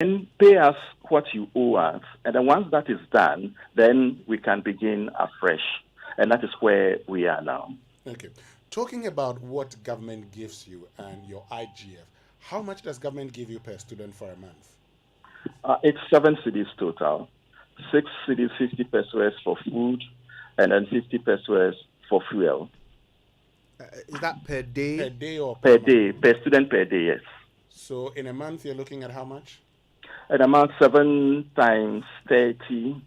And pay us what you owe us. And then once that is done, then we can begin afresh. And that is where we are now. Okay. Talking about what government gives you and your IGF, how much does government give you per student for a month? It's 7 cities total. 6 cities, 50 pesos for food, and then 50 pesos for fuel. Is that per day? Per day or Per month? day, per student per day, yes. So in a month, you're looking at how much? An amount 7 times 30.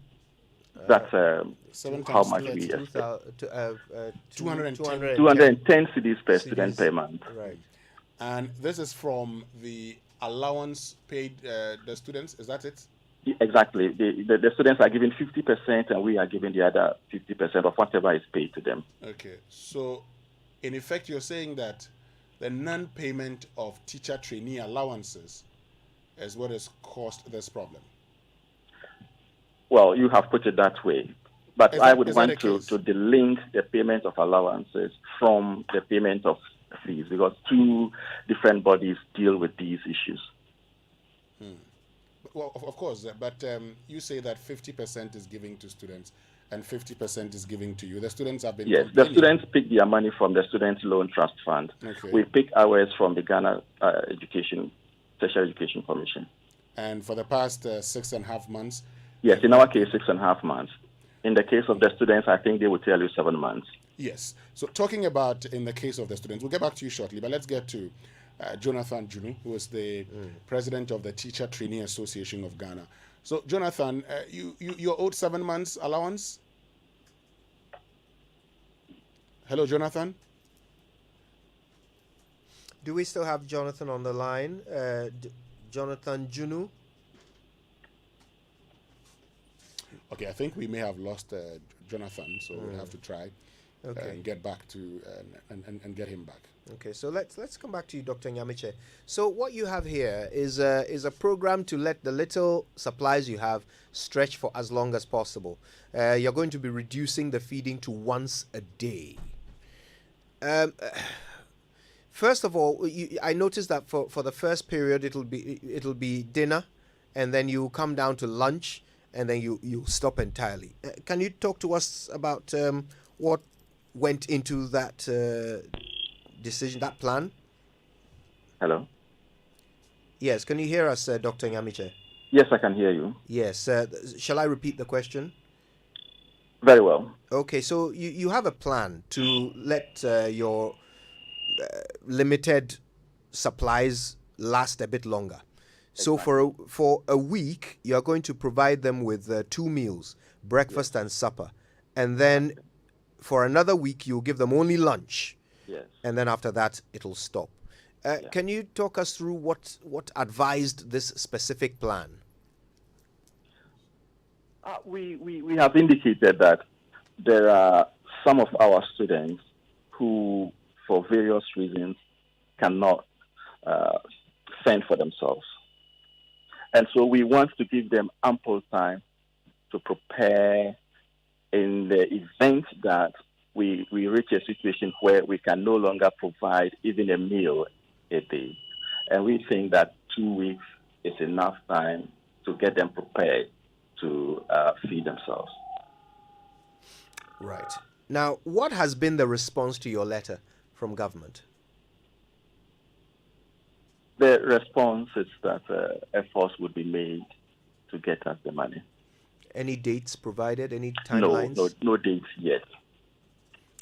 That's how much 30, we expect. 210. 210 cities per cities. student per month. Right. And this is from the allowance paid the students, is that it? Exactly. The students are given 50%, and we are giving the other 50% of whatever is paid to them. Okay. So, in effect, you're saying that the non-payment of teacher trainee allowances is what has caused this problem. Well, you have put it that way. But I would want to delink the payment of allowances from the payment of fees, because two different bodies deal with these issues. Well, of course, but you say that 50% is giving to students and 50% is giving to you. The students have been Yes, the students pick their money from the Student Loan Trust Fund. Okay. We pick ours from the Ghana Special Education Commission. And for the past 6.5 months? Yes, in our case, 6.5 months. In the case of the students, I think they will tell you 7 months. Yes. So talking about in the case of the students, we'll get back to you shortly, but let's get to Jonathan Junu, who is the president of the Teacher Trainee Association of Ghana. So, Jonathan, you're owed 7 months allowance? Hello, Jonathan? Do we still have Jonathan on the line? Jonathan Junu? Okay, I think we may have lost Jonathan, so we'll have to try and get back to and get him back. Okay, so let's come back to you, Dr. Nyamiche. So what you have here is a program to let the little supplies you have stretch for as long as possible. You're going to be reducing the feeding to once a day. First of all, I noticed that for the first period it'll be dinner, and then you come down to lunch, and then you stop entirely. Can you talk to us about what went into that decision, that plan? Hello? Yes, can you hear us, Dr. Nyamiche? Yes, I can hear you. Yes. Shall I repeat the question? Very well. Okay, so you have a plan to let your limited supplies last a bit longer. So for a week, you're going to provide them with 2 meals, breakfast and supper. And then for another week, you'll give them only lunch. Yes. And then after that, it'll stop. Can you talk us through what advised this specific plan? We have indicated that there are some of our students who, for various reasons, cannot fend for themselves. And so we want to give them ample time to prepare in the event that we reach a situation where we can no longer provide even a meal a day. And we think that 2 weeks is enough time to get them prepared to feed themselves. Right. Now, what has been the response to your letter from government? The response is that efforts would be made to get us the money. Any dates provided? Any timelines? No dates yet.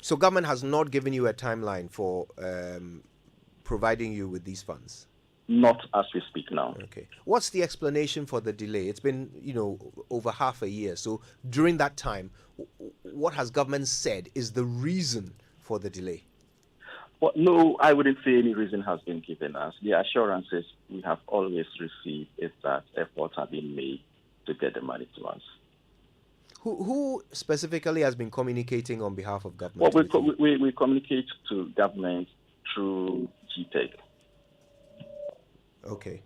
So government has not given you a timeline for providing you with these funds? Not as we speak now. Okay. What's the explanation for the delay? It's been, over half a year. So during that time, what has government said is the reason for the delay? Well, no, I wouldn't say any reason has been given us. The assurances we have always received is that efforts have been made to get the money to us. Who specifically has been communicating on behalf of government? Well, we communicate to government through GTEC. Okay.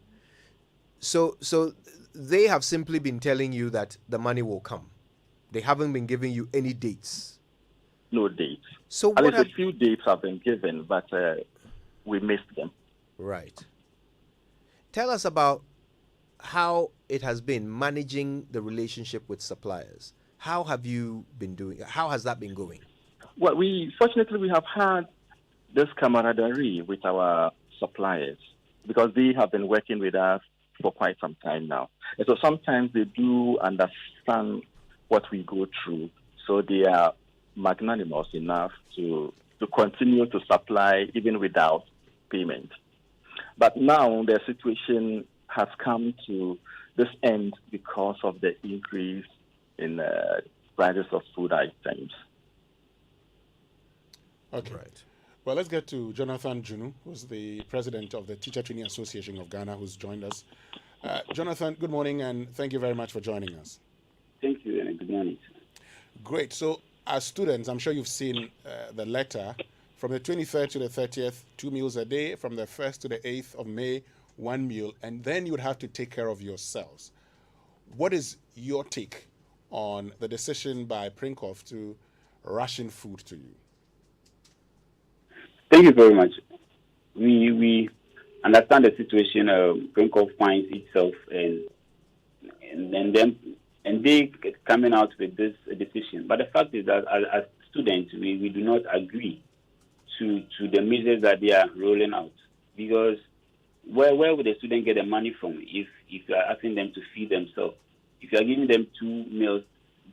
So they have simply been telling you that the money will come. They haven't been giving you any dates. No dates. So at least a few dates have been given, but we missed them. Right. Tell us about how it has been managing the relationship with suppliers. How have you been doing? How has that been going? Well, fortunately we have had this camaraderie with our suppliers because they have been working with us for quite some time now. And so sometimes they do understand what we go through. So they are magnanimous enough to continue to supply even without payment. But now the situation has come to this end because of the increase in prices of food items. Okay. Right. Well, let's get to Jonathan Junu, who's the president of the Teacher Training Association of Ghana, who's joined us. Jonathan, good morning, and thank you very much for joining us. Thank you, and good morning. Great. So, as students, I'm sure you've seen the letter from the 23rd to the 30th, 2 meals a day, from the 1st to the 8th of May, 1 meal, and then you would have to take care of yourselves. What is your take on the decision by Prinkoff to ration food to you? Thank you very much. We understand the situation Prinkoff finds itself in, and they coming out with this decision. But the fact is that as students, we do not agree to the measures that they are rolling out, because where would the student get the money from if you are asking them to feed themselves? If you are giving them 2 meals,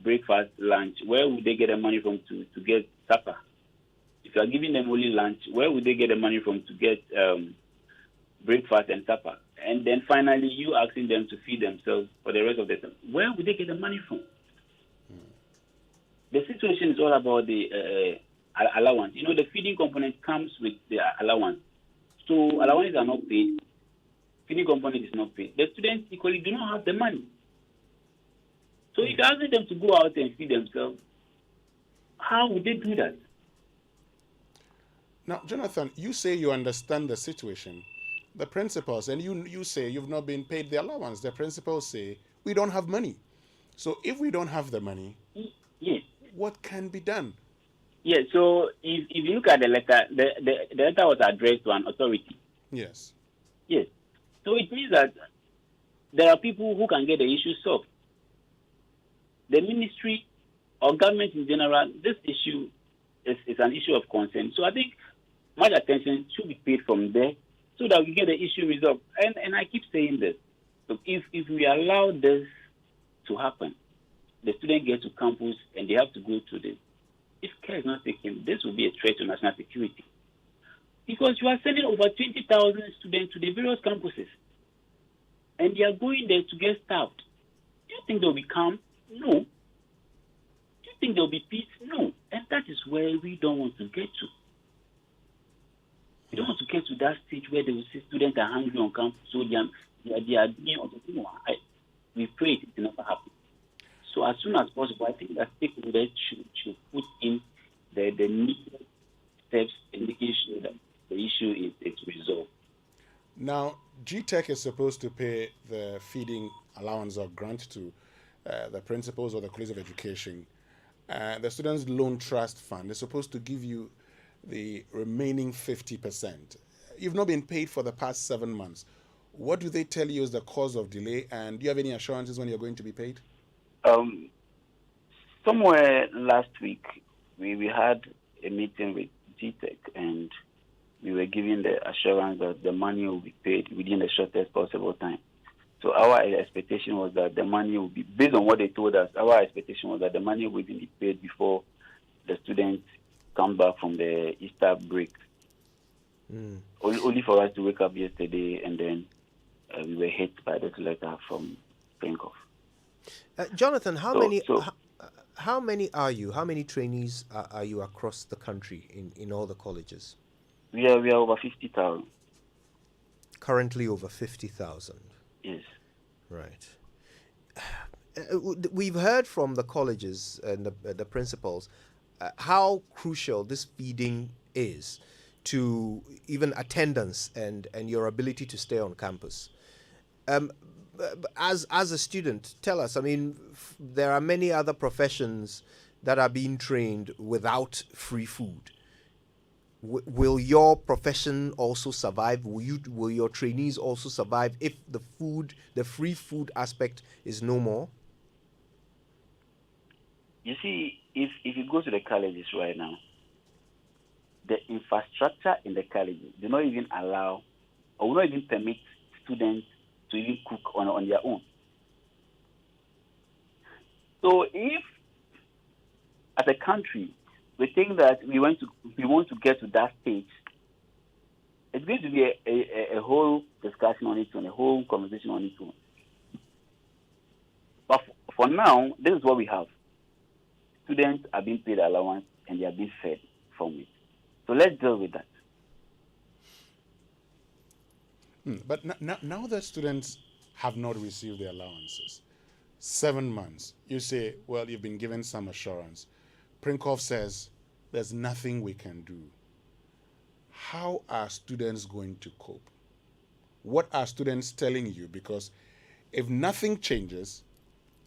breakfast, lunch, where would they get the money from to get supper? If you are giving them only lunch, where would they get the money from to get breakfast and supper? And then finally, you asking them to feed themselves for the rest of the time. Where would they get the money from? The situation is all about the allowance. You know, the feeding component comes with the allowance. So allowances are not paid. Feeding component is not paid. The students equally do not have the money. So if you're asking them to go out and feed themselves, how would they do that? Now, Jonathan, you say you understand the situation. The principals, and you say you've not been paid the allowance. The principals say we don't have money. So if we don't have the money, yes, what can be done? Yes, so if you look at the letter, the letter was addressed to an authority. Yes. Yes. So it means that there are people who can get the issue solved. The ministry or government in general, this issue is an issue of concern. So I think much attention should be paid from there so that we get the issue resolved. And I keep saying this. So if we allow this to happen, the students get to campus and they have to go through this. If care is not taken, this will be a threat to national security. Because you are sending over 20,000 students to the various campuses. And they are going there to get starved. Do you think they'll be calm? No. Do you think there'll be peace? No. And that is where we don't want to get to. We don't want to get to that stage where they will see students are hungry on campus, so they are doing all the things. We pray it will never happen. So as soon as possible, I think that stakeholders should put in the needed steps in making sure that the issue is resolved. Now, GTech is supposed to pay the feeding allowance or grant to the principals or the College of Education. The Students' Loan Trust Fund is supposed to give you the remaining 50%. You've not been paid for the past 7 months. What do they tell you is the cause of delay, and do you have any assurances when you're going to be paid? Somewhere last week, we had a meeting with GTech, and we were given the assurance that the money will be paid within the shortest possible time. So our expectation was that the money will be, based on what they told us, our expectation was that the money will be paid before the students come back from the Easter break. Only for us to wake up yesterday, and then we were hit by this letter from Prinkoff. Jonathan, how many are you? How many trainees are you across the country in all the colleges? We are over 50,000. Currently over 50,000. Yes. Right. We've heard from the colleges and the principals how crucial this feeding is to even attendance and your ability to stay on campus. As a student, tell us, I mean, there are many other professions that are being trained without free food. will your profession also survive? Will your trainees also survive if the free food aspect is no more? You see, if you go to the colleges right now, the infrastructure in the colleges do not even allow or will not even permit students to even cook on their own. So if, as a country, we think that we want to get to that stage, it's going to be a whole discussion on its own, a whole conversation on its own. But for now, this is what we have. Students are being paid allowance and they are being fed from it. So let's deal with that. But now that students have not received their allowances, 7 months, you say, well, you've been given some assurance. Prinkov says there's nothing we can do. How are students going to cope? What are students telling you? Because if nothing changes,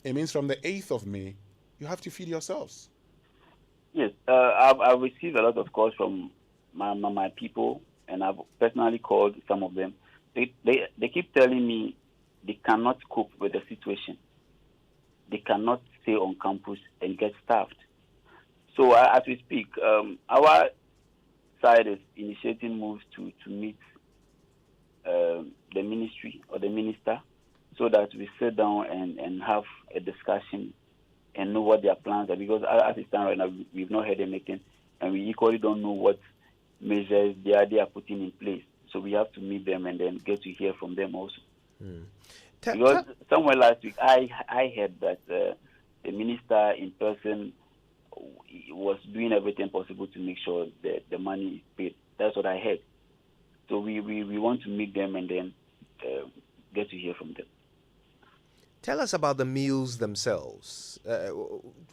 it means from the 8th of May, you have to feed yourselves. Yes, I've received a lot of calls from my people, and I've personally called some of them. They keep telling me they cannot cope with the situation. They cannot stay on campus and get staffed. So as we speak, our side is initiating moves to meet the ministry or the minister so that we sit down and have a discussion and know what their plans are. Because as it stands right now, we've not heard anything, and we equally don't know what measures they are putting in place. So we have to meet them and then get to hear from them also. Because somewhere last week, I heard that the minister in person was doing everything possible to make sure that the money is paid. That's what I heard. So we want to meet them and then get to hear from them. Tell us about the meals themselves.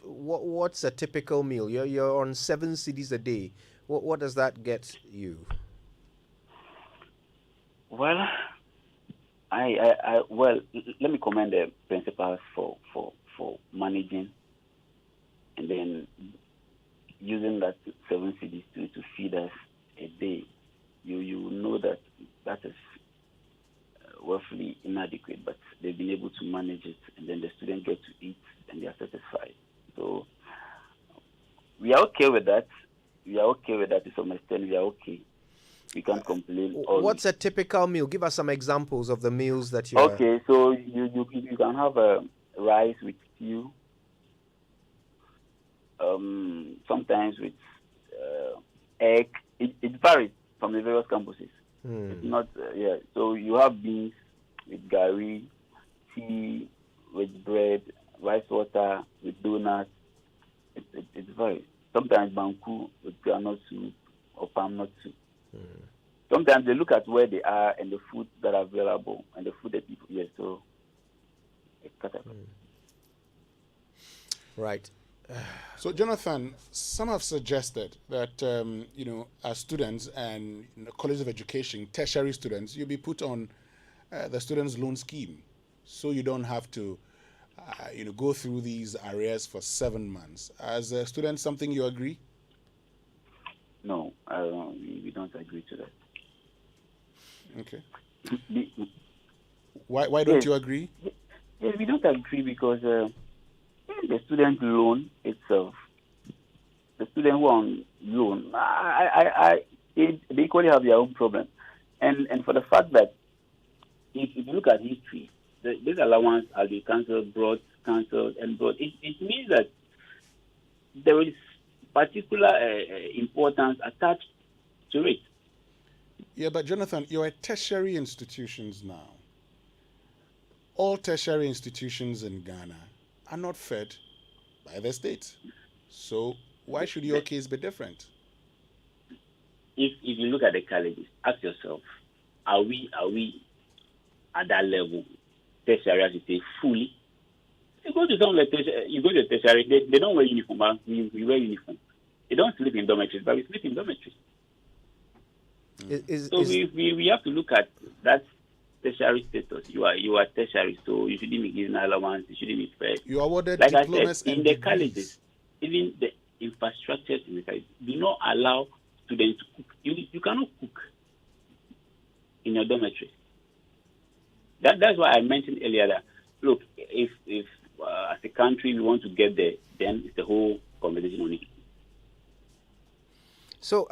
What's a typical meal? You're on 7 cedis a day. What does that get you? Well, let me commend the principals for managing and then using that 7 cedis to feed us a day. You know that is roughly inadequate, but they've been able to manage it, and then the students get to eat and they are satisfied. So we are okay with that. To some extent. We are okay. We can't complain. What's a typical meal? Give us some examples of the meals that you. Okay, so you can have rice with stew. Sometimes with egg. It varies from the various campuses. It's not So you have beans with gari, tea with bread, rice water with donuts. It varies. Sometimes banku with groundnut soup or palm nut soup. Sometimes they look at where they are and the food that are available and the food that people so it's cut up. Right. So, Jonathan, some have suggested that, as students and College of Education, tertiary students, you'll be put on the students' loan scheme. So you don't have to, go through these arrears for 7 months. As a student, something you agree? No, we don't agree to that. Okay. Why don't you agree? Yes, we don't agree because the student loan itself, the student who on loan, they equally have their own problem. And for the fact that if you look at history, this allowance has been cancelled, brought, it means that there is particular importance attached to it. Yeah, but Jonathan, you're at tertiary institutions now. All tertiary institutions in Ghana are not fed by the state. So why should your case be different? If you look at the colleges, ask yourself, are we at that level, tertiary, as you say, fully? You go to the tertiary, they don't wear uniform, we wear uniform. They don't sleep in dormitories, but we sleep in dormitories. We have to look at that tertiary status. You are tertiary, so you shouldn't be given allowance, you shouldn't be fed. You awarded like diplomas I said, in the colleges, even the infrastructures in the colleges do not allow students to cook. You cannot cook in your dormitory. That's why I mentioned earlier that, look, if as a country we want to get there, then it's the whole conversation on it. So,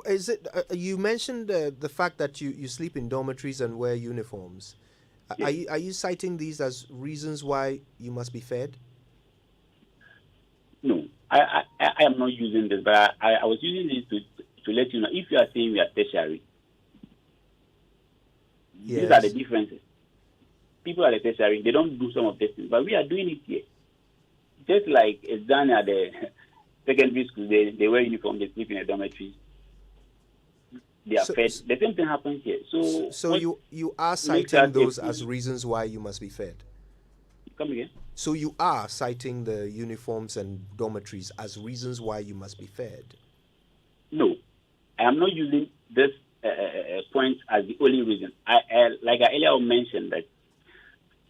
is it? You mentioned the fact that you sleep in dormitories and wear uniforms. Yes. Are you citing these as reasons why you must be fed? No, I am not using this, but I was using this to let you know, if you are saying we are tertiary, these are the differences. People at the tertiary, they don't do some of these things, but we are doing it here. Just like it's done at the secondary school, they wear uniform, they sleep in a dormitory, they are fed. The same thing happens here. So you are citing those as reasons why you must be fed? Come again? So you are citing the uniforms and dormitories as reasons why you must be fed? No, I am not using this point as the only reason. Like I earlier mentioned, that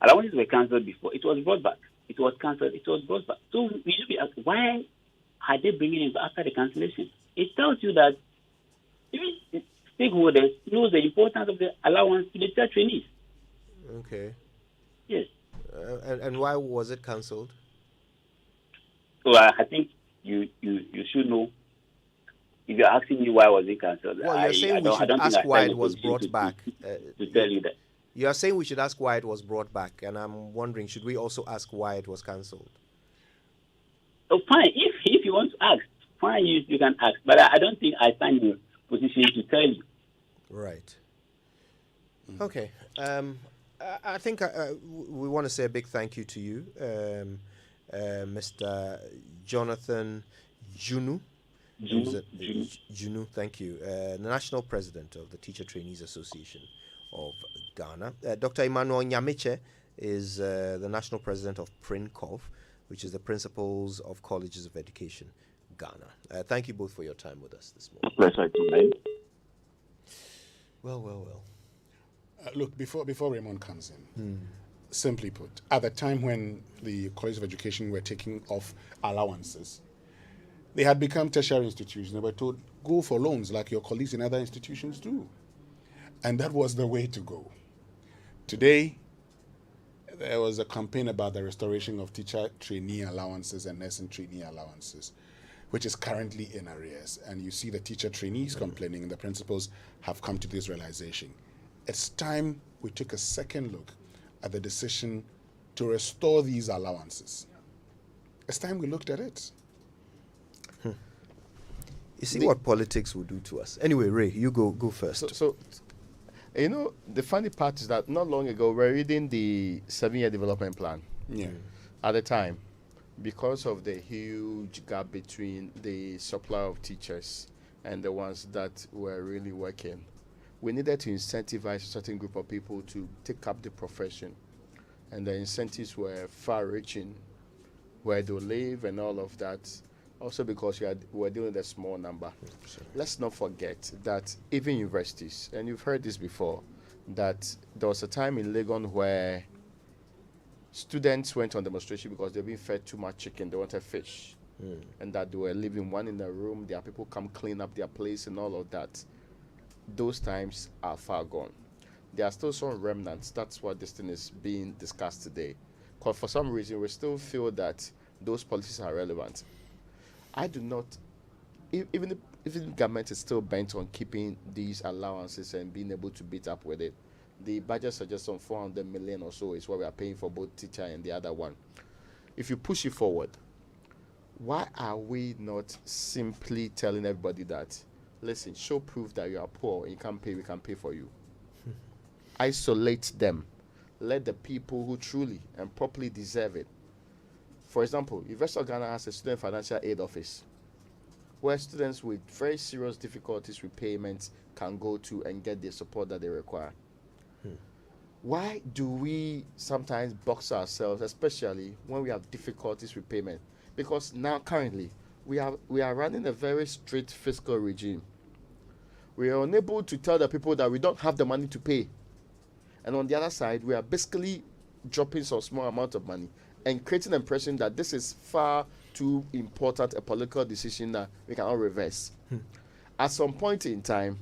allowances were cancelled before. It was brought back. It was cancelled. It was brought back. So we should be asked, why are they bringing it after the cancellation? It tells you that even stakeholders know the importance of the allowance to the teacher trainees. Okay. Yes. And why was it cancelled? So I think you should know. If you're asking me why was it cancelled, well, you're saying we should ask why it was brought back. To tell you that. You are saying we should ask why it was brought back, and I'm wondering, should we also ask why it was cancelled? Oh, fine. If you want to ask, fine, you can ask. But I don't think I stand in a position to tell you. Right. Okay. I think we want to say a big thank you to you, Mr. Jonathan Junu. Junu, thank you. The National President of the Teacher Trainees Association of Ghana. Dr. Emmanuel Nyamiche is the National President of PRINCOV, which is the Principals of Colleges of Education, Ghana. Thank you both for your time with us this morning. Pleasure to me. Well. Look, before Raymond comes in, simply put, at the time when the College of Education were taking off allowances, they had become tertiary institutions. They were told, go for loans like your colleagues in other institutions do. And that was the way to go. Today, there was a campaign about the restoration of teacher trainee allowances and nursing trainee allowances, which is currently in arrears. And you see the teacher trainees complaining, and the principals have come to this realization. It's time we took a second look at the decision to restore these allowances. It's time we looked at it. You see what politics will do to us. Anyway, Ray, you go first. So, you know, the funny part is that not long ago, we were reading the 7-year development plan. Yeah. At the time, because of the huge gap between the supply of teachers and the ones that were really working, we needed to incentivize a certain group of people to take up the profession. And the incentives were far-reaching, where they live and all of that. Also because we're dealing with a small number. Let's not forget that even universities, and you've heard this before, that there was a time in Legon where students went on demonstration because they've been fed too much chicken, they wanted fish. And that they were living one in a room, there are people come clean up their place and all of that. Those times are far gone. There are still some remnants. That's what this thing is being discussed today. Because for some reason, we still feel that those policies are relevant. I do not, even if the government is still bent on keeping these allowances and being able to beat up with it, the budget suggests some 400 million or so is what we are paying for both teacher and the other one. If you push it forward, why are we not simply telling everybody that, listen, show proof that you are poor and you can't pay, we can pay for you. Isolate them. Let the people who truly and properly deserve it. For example, University of Ghana has a student financial aid office where students with very serious difficulties with payments can go to and get the support that they require. Why do we sometimes box ourselves, especially when we have difficulties with payment? Because now currently we are running a very strict fiscal regime. We are unable to tell the people that we don't have the money to pay. And on the other side, we are basically dropping some small amount of money and creating the impression that this is far too important a political decision that we cannot reverse. At some point in time,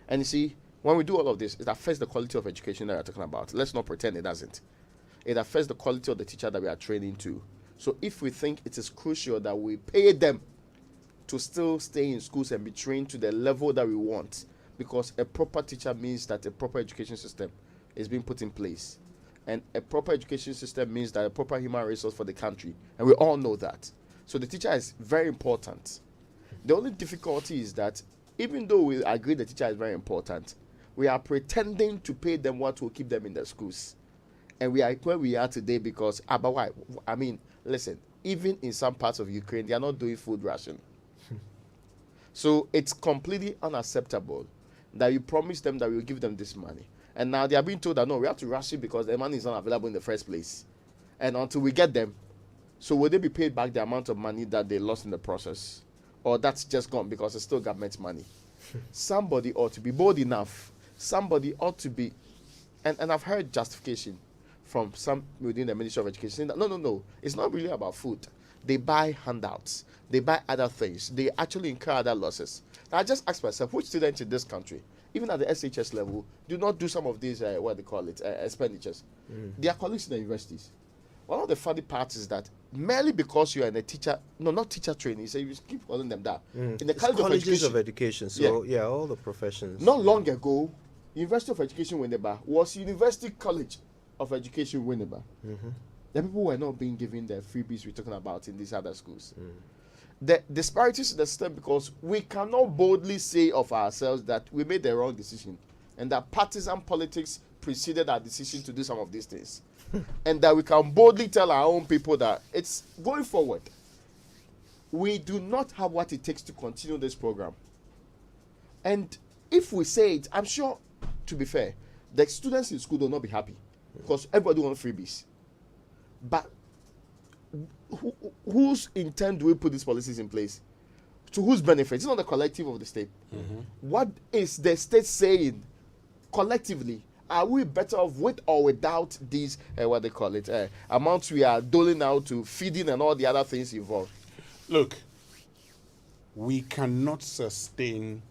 and you see, when we do all of this, it affects the quality of education that we're talking about. Let's not pretend it doesn't. It affects the quality of the teacher that we are training to. So if we think it is crucial that we pay them to still stay in schools and be trained to the level that we want, because a proper teacher means that a proper education system is being put in place. And a proper education system means that a proper human resource for the country. And we all know that. So the teacher is very important. The only difficulty is that even though we agree the teacher is very important, we are pretending to pay them what will keep them in the schools. And we are where we are today because, but why? I mean, listen, even in some parts of Ukraine, they are not doing food ration. So it's completely unacceptable that you promise them that we will give them this money. And now they are being told that, no, we have to ration because the money is not available in the first place. And until we get them, so will they be paid back the amount of money that they lost in the process? Or that's just gone because it's still government money? Somebody ought to be bold enough. Somebody ought to be, and I've heard justification from some within the Ministry of Education saying that, no, it's not really about food. They buy handouts. They buy other things. They actually incur other losses. Now, I just ask myself, which students in this country, even at the SHS level, do not do some of these, what they call it, expenditures? Their colleagues in the universities. One of the funny parts is that merely because you are in a teacher, no, not teacher training, so you keep calling them that. In the colleges of education, so yeah, all the professions. Not long ago, University of Education Winneba was University College of Education Winneba. The people were not being given the freebies we're talking about in these other schools. The disparities in the system, because we cannot boldly say of ourselves that we made the wrong decision and that partisan politics preceded our decision to do some of these things. And that we can boldly tell our own people that it's going forward. We do not have what it takes to continue this program. And if we say it, I'm sure, to be fair, the students in school will not be happy because everybody wants freebies. But whose intent do we put these policies in place? To whose benefit? It's not the collective of the state. What is the state saying collectively? Are we better off with or without these, what they call it, amounts we are doling out to feeding and all the other things involved? Look, we cannot sustain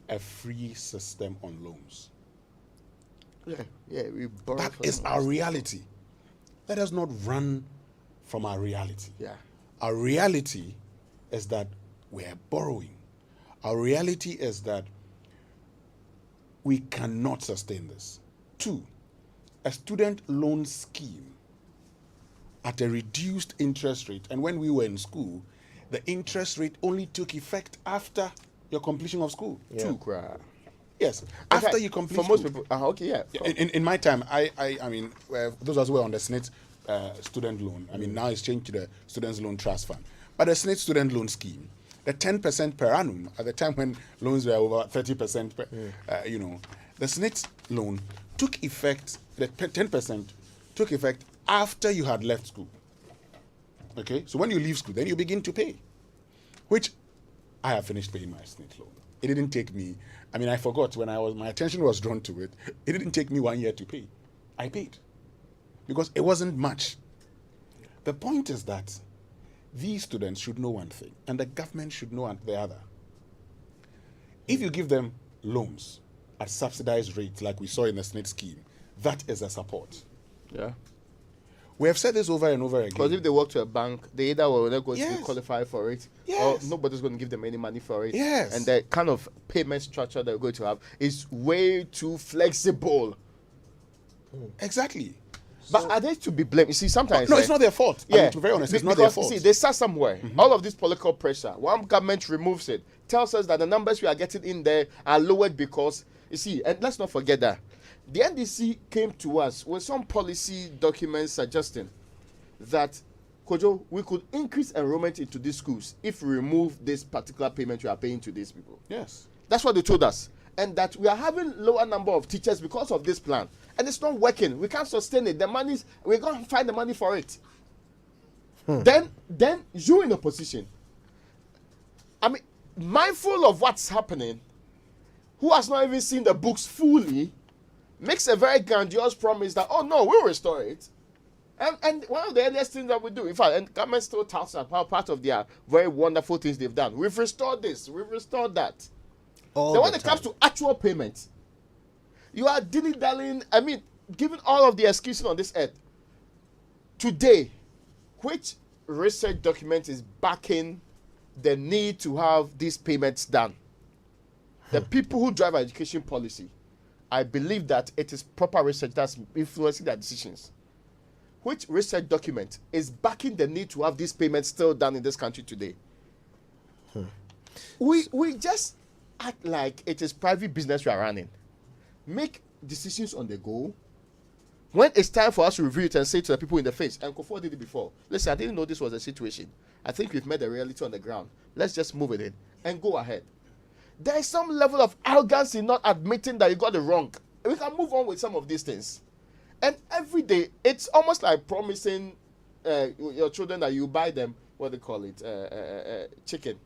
a free system on loans. Yeah, we borrow. That is our reality. Let us not run from our reality. Yeah. Our reality is that we are borrowing. Our reality is that we cannot sustain this. 2, a student loan scheme at a reduced interest rate. And when we were in school, the interest rate only took effect after your completion of school. Yeah. 2. Yes, after you complete for most school. people. Okay, yeah. In my time, I mean, those of us who were on the SNIT student loan, I mean, now it's changed to the Students Loan Trust Fund. But the SNIT student loan scheme, the 10% per annum, at the time when loans were over 30% per, the SNIT loan took effect, the 10% took effect after you had left school. Okay, so when you leave school, then you begin to pay, which I have finished paying my SNIT loan. It didn't take me, I mean, I forgot when my attention was drawn to it, it didn't take me 1 year to pay. I paid because it wasn't much. The point is that these students should know one thing and the government should know the other. If you give them loans at subsidized rates like we saw in the SNIT scheme, that is a support. Yeah. We have said this over and over again. Because if they work to a bank, they either will not going Yes. to qualify for it, Yes. or nobody's going to give them any money for it. Yes. And the kind of payment structure they're going to have is way too flexible. Exactly. But are they to be blamed? You see, sometimes... No, it's not their fault. I mean, to be very honest, it's not their fault. See, they start somewhere. All of this political pressure, one government removes it, tells us that the numbers we are getting in there are lowered because, you see, and let's not forget that the NDC came to us with some policy documents suggesting that, Kojo, we could increase enrollment into these schools if we remove this particular payment we are paying to these people. Yes. That's what they told us. And that we are having lower number of teachers because of this plan. And it's not working. We can't sustain it. The money's, we're going to find the money for it. Then you in opposition, I mean, mindful of what's happening, who has not even seen the books fully, makes a very grandiose promise that, oh no, we'll restore it. And one of the earliest things that we do, in fact, and government still touts as part of their very wonderful things they've done. We've restored this, we've restored that. Then when it comes to actual payment, you are dilly-dallying. I mean, given all of the excuses on this earth, today, which research document is backing the need to have these payments done? The people who drive our education policy, I believe that it is proper research that's influencing their decisions. Which research document is backing the need to have these payments still done in this country today? We just act like it is private business we are running. Make decisions on the go. When it's time for us to review it and say to the people in the face, and Kofo did it before, listen, I didn't know this was a situation. I think we've met the reality on the ground. Let's just move it in and go ahead. There is some level of arrogance in not admitting that you got it wrong. We can move on with some of these things. And every day, it's almost like promising your children that you buy them, what they call it, chicken.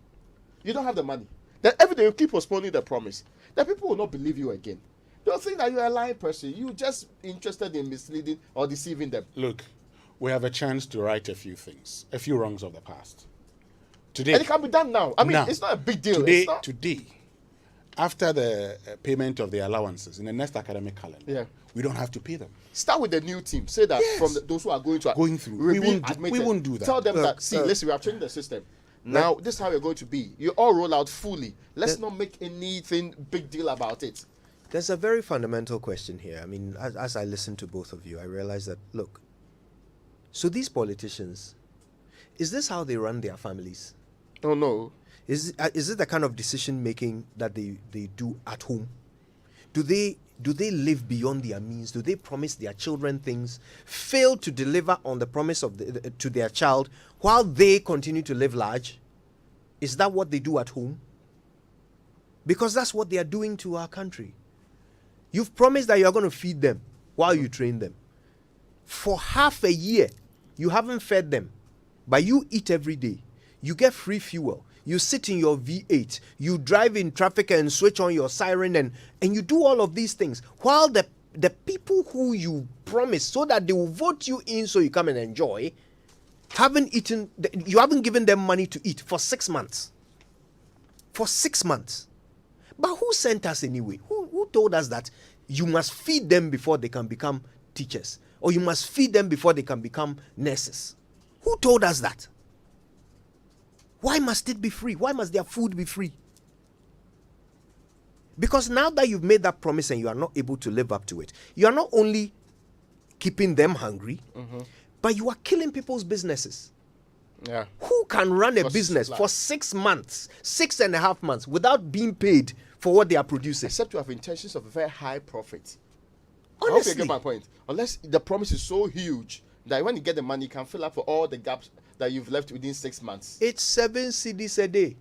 You don't have the money. Then every day you keep postponing the promise. Then people will not believe you again. They'll think that you're a lying person. You're just interested in misleading or deceiving them. Look, we have a chance to right a few things, a few wrongs of the past. Today. And it can be done now. I mean, it's not a big deal. Today, after the payment of the allowances in the next academic calendar, we don't have to pay them. Start with the new team. Say that from those who are going through. We won't do that. Tell them that, listen, we have changed the system. Now, this is how you're going to be. You all roll out fully. Let's not make anything big deal about it. There's a very fundamental question here. I mean, as I listen to both of you, I realize that, look, so these politicians, is this how they run their families? Oh, no. Is it the kind of decision making that they do at home? Do they live beyond their means? Do they promise their children things, fail to deliver on the promise of to their child while they continue to live large? Is that what they do at home? Because that's what they are doing to our country. You've promised that you're going to feed them while you train them. For half a year, you haven't fed them, but you eat every day. You get free fuel. You sit in your V8. You drive in traffic and switch on your siren and you do all of these things while the people who you promised so that they will vote you in so you come and enjoy haven't eaten. You haven't given them money to eat for 6 months. For 6 months. But who sent us anyway? Who told us that you must feed them before they can become teachers? Or you must feed them before they can become nurses? Who told us that? Why must it be free? Why must their food be free? Because now that you've made that promise and you are not able to live up to it, you are not only keeping them hungry, but you are killing people's businesses. Yeah. Who can run a business for 6 months, 6.5 months without being paid for what they are producing? Except you have intentions of a very high profit. Honestly. I hope you get my point. Unless the promise is so huge that when you get the money, you can fill up for all the gaps that you've left within 6 months. It's 7 cedis a day.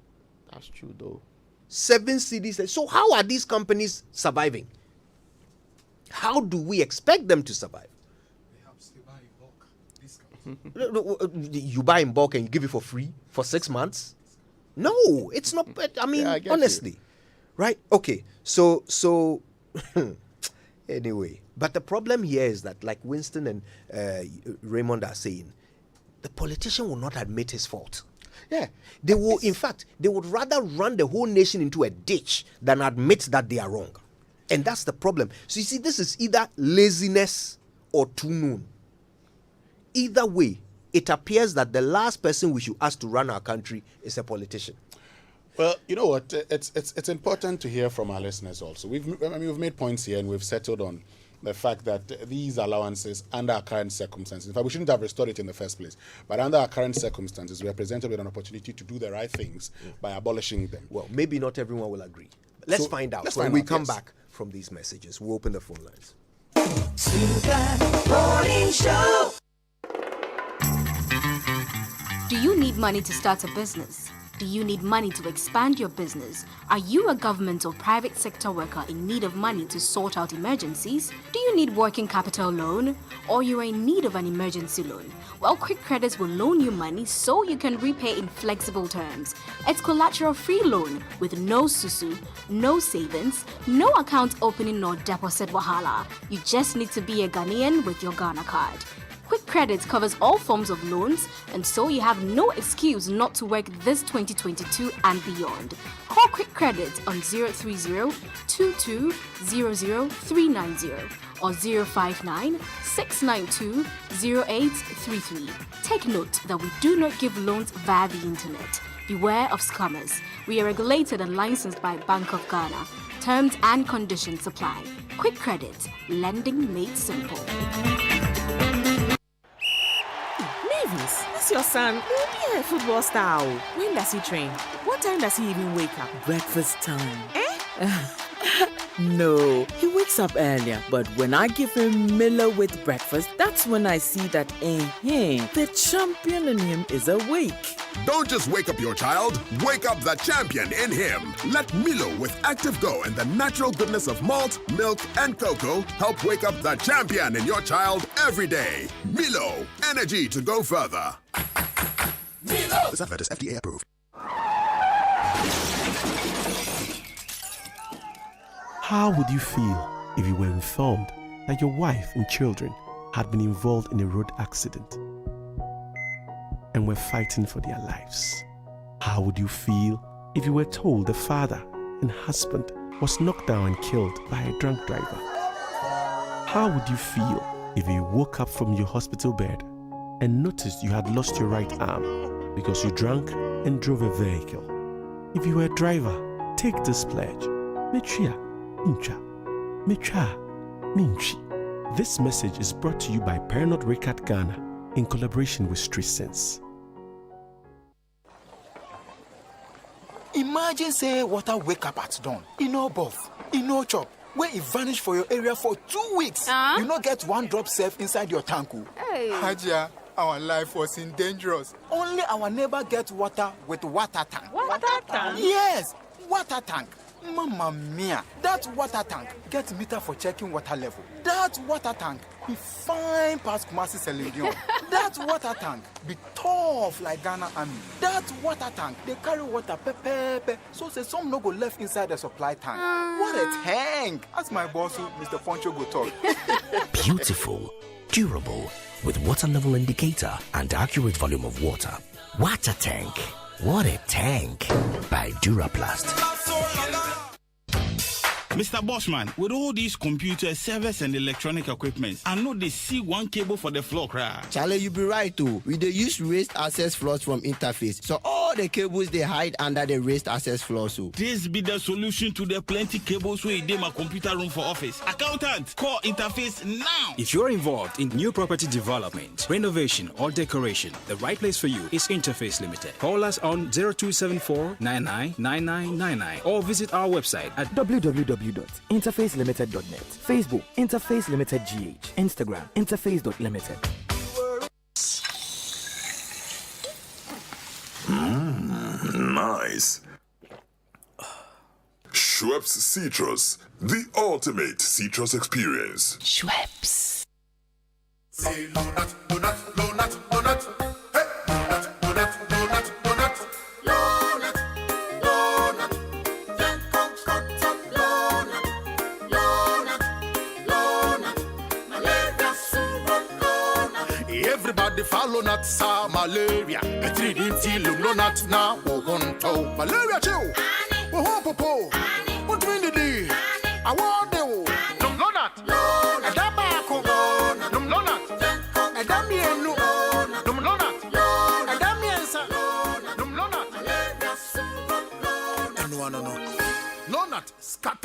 That's true, though. 7 cedis a day. So how are these companies surviving? How do we expect them to survive? Perhaps they buy in bulk. Discount. You buy in bulk and you give it for free for 6 months? No, it's not. I mean, I honestly, right? Okay, so anyway, but the problem here is that, like Winston and Raymond are saying, the politician will not admit his fault. Yeah. They will, in fact, they would rather run the whole nation into a ditch than admit that they are wrong. And that's the problem. So you see, this is either laziness or too known. Either way, it appears that the last person we should ask to run our country is a politician. Well, you know what? It's important to hear from our listeners also. We've made points here and we've settled on the fact that these allowances, under our current circumstances, in fact, we shouldn't have restored it in the first place, but under our current circumstances, we are presented with an opportunity to do the right things by abolishing them. Well, maybe not everyone will agree. Let's find out when we come back from these messages. We'll open the phone lines. Morning Show. Do you need money to start a business? Do you need money to expand your business? Are you a government or private sector worker in need of money to sort out emergencies? Do you need working capital loan? Or you are in need of an emergency loan? Well, Quick Credits will loan you money so you can repay in flexible terms. It's collateral-free loan with no susu, no savings, no account opening nor deposit wahala. You just need to be a Ghanaian with your Ghana card. Quick Credit covers all forms of loans, and so you have no excuse not to work this 2022 and beyond. Call Quick Credit on 030-2200-390 or 059-692-0833. Take note that we do not give loans via the internet. Beware of scammers. We are regulated and licensed by Bank of Ghana. Terms and conditions apply. Quick Credit, lending made simple. Mavis, this your son. He'll be a football star. When does he train? What time does he even wake up? Breakfast time. No, he wakes up earlier, but when I give him Miller with breakfast, that's when I see that the champion in him is awake. Don't just wake up your child, wake up the champion in him. Let Milo with Active Go and the natural goodness of malt, milk, and cocoa help wake up the champion in your child every day. Milo, energy to go further. Milo! This advert is FDA approved. How would you feel if you were informed that your wife and children had been involved in a road accident and were fighting for their lives? How would you feel if you were told the father and husband was knocked down and killed by a drunk driver? How would you feel if you woke up from your hospital bed and noticed you had lost your right arm because you drank and drove a vehicle? If you were a driver, take this pledge. This message is brought to you by Parent Recat Ghana in collaboration with Street Sense. Imagine say water wake up at dawn. You know both. You know chop. Where it vanish for your area for 2 weeks. You not get one drop safe inside your tank. Hey. Hajia, our life was in dangerous. Only our neighbor get water with water tank. Water tank? Yes, water tank. Mamma mia, that water tank get meter for checking water level. That water tank be fine past Kumasi Selenium. That water tank be tough like Ghana Army. That water tank, they carry water pepe, so say some no go left inside the supply tank. What a tank! As my boss, Mr. Poncho, go talk. Beautiful, durable, with water level indicator and accurate volume of water. Water tank. What a tank! By Duraplast. Mr. Bossman, with all these computers, servers, and electronic equipment, I know they see one cable for the floor crack. Charlie, you be right too. We dey use raised access floors from interface, so all the cables they hide under the raised access floors. So this be the solution to the plenty cables where they my computer room for office. Accountant, call interface now. If you're involved in new property development, renovation, or decoration, the right place for you is Interface Limited. Call us on 0274-999999 or visit our website at www.interfacelimited.net. Facebook, Interface Limited GH. Instagram, interface.limited. Nice. Schweppes Citrus, the ultimate citrus experience. Schweppes. Say donut, donut, donut, donut. Hey, donut, donut, donut, donut. Donut, donut. Then cotton donut. Donut, donut. Malaria syrup donut. Everybody follow nut sa malaria. A 3D till nut now. Malaria chill. Oh, popo. What mean the day? I want the donut. A tobacco. Donut. A damian. Donut. A damian. Donut. No. Donut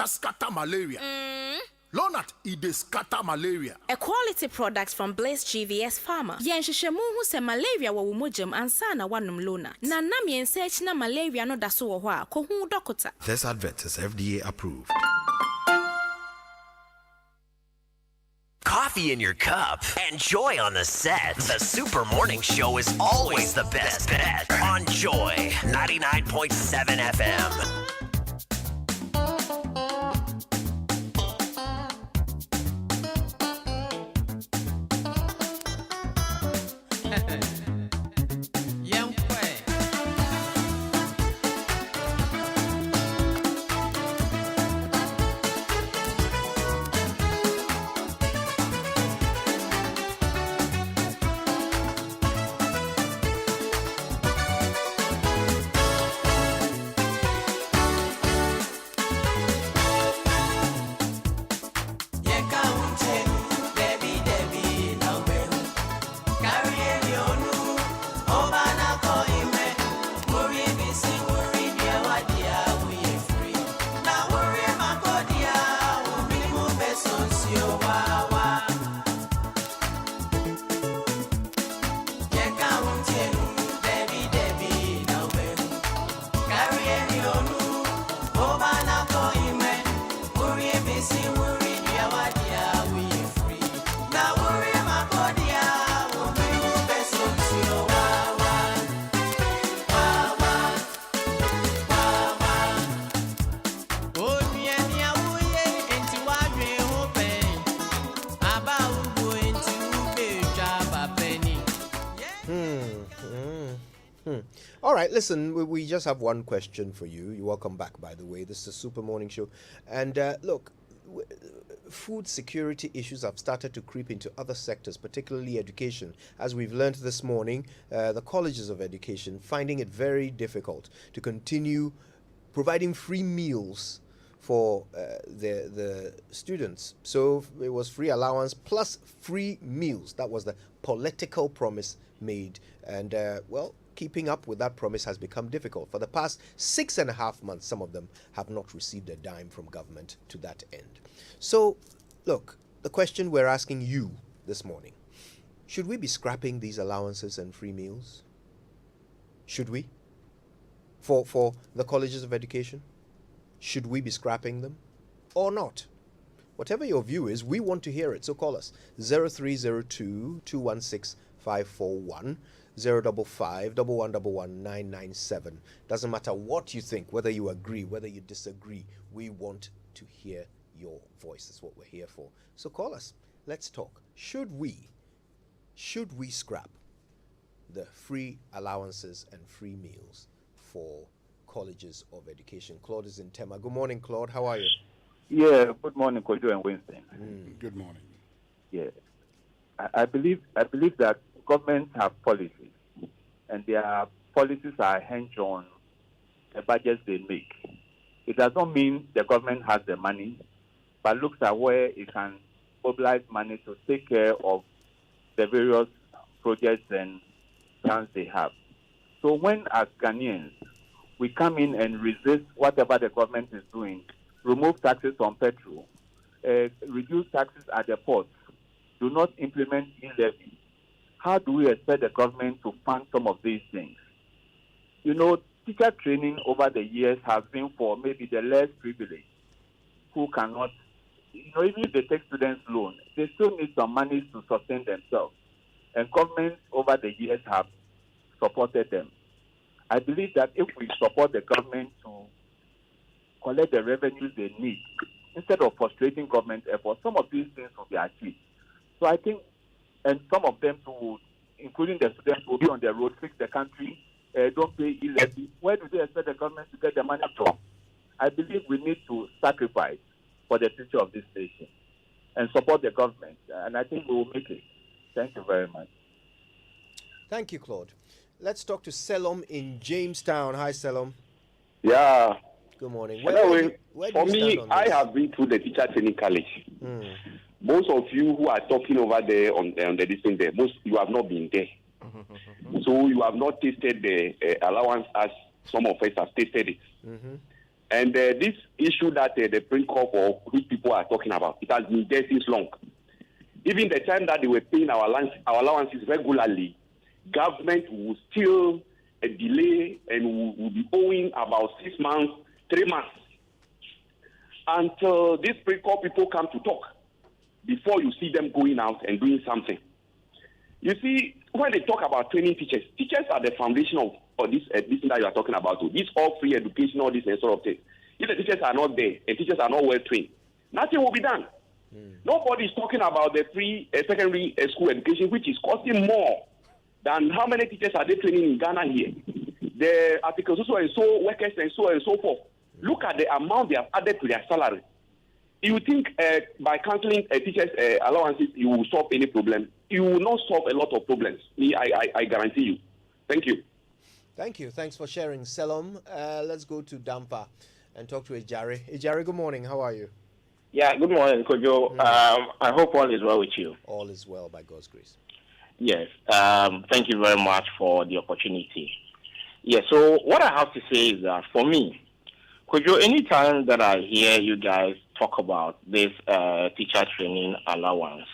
scatter malaria. Lonat, it is scatter malaria. A quality product from Blaze GVS Pharma. Yenshishemu who se malaria wa umujim ansana wanum Lonat. Na nami ensearch na malaria no daso wa ko hu dokota. This advert is FDA approved. Coffee in your cup and Joy on the set. The Super Morning Show is always the best bet on Joy 99.7 FM. All right, listen, we just have one question for you. You're welcome back, by the way. This is a Super Morning Show. And look, food security issues have started to creep into other sectors, particularly education. As we've learned this morning, the colleges of education finding it very difficult to continue providing free meals for the students. So it was free allowance plus free meals. That was the political promise made. And, keeping up with that promise has become difficult. For the past 6.5 months, some of them have not received a dime from government to that end. So, look, the question we're asking you this morning, should we be scrapping these allowances and free meals? Should we? For the colleges of education? Should we be scrapping them or not? Whatever your view is, we want to hear it. So call us 0302 216 541 055 111 Doesn't matter what you think, whether you agree, whether you disagree. We want to hear your voice. That's what we're here for. So call us. Let's talk. Should we scrap the free allowances and free meals for colleges of education? Claude is in Tema. Good morning, Claude. How are you? Yeah, good morning, Kojo and Winston. Good morning. Yeah. I believe that governments have policies, and their policies are hinged on the budgets they make. It does not mean the government has the money, but looks at where it can mobilize money to take care of the various projects and plans they have. So when, as Ghanaians, we come in and resist whatever the government is doing, remove taxes on petrol, reduce taxes at the ports, do not implement e-levy, how do we expect the government to fund some of these things? You know, teacher training over the years has been for maybe the less privileged who cannot, even if they take students' loan, they still need some money to sustain themselves. And governments over the years have supported them. I believe that if we support the government to collect the revenues they need, instead of frustrating government efforts, some of these things will be achieved. So I think, and some of them too, including the students, will be on the road, fix the country, don't pay e-levy. Where do they expect the government to get the money from? I believe we need to sacrifice for the future of this nation and support the government. And I think we will make it. Thank you very much. Thank you, Claude. Let's talk to Selom in Jamestown. Hi, Selom. Yeah. Good morning. For me, I have been through the teacher training college. Most of you who are talking over there on the distance there, you have not been there. So you have not tasted the allowance as some of us have tasted it. And this issue that the Supreme Court or which people are talking about, it has been there since long. Even the time that they were paying our allowances regularly, government will still delay and will be owing about 6 months, 3 months, until these Supreme Court people come to talk before you see them going out and doing something. You see, when they talk about training teachers, teachers are the foundation of this thing that you are talking about. This all free education, all this and sort of thing. If the teachers are not there and teachers are not well trained, nothing will be done. Nobody is talking about the free secondary school education, which is costing more than how many teachers are they training in Ghana here. The articles so and so workers and so forth. Look at the amount they have added to their salary. You think by cancelling teachers' allowances, you will solve any problem? You will not solve a lot of problems. I guarantee you. Thank you. Thank you. Thanks for sharing, Selom. Let's go to Dampa and talk to Ejari. Ejari, good morning. How are you? Yeah, good morning, Kojo. I hope all is well with you. All is well, by God's grace. Yes. Thank you very much for the opportunity. Yeah, so what I have to say is that for me, Kojo, anytime that I hear you guys talk about this teacher training allowance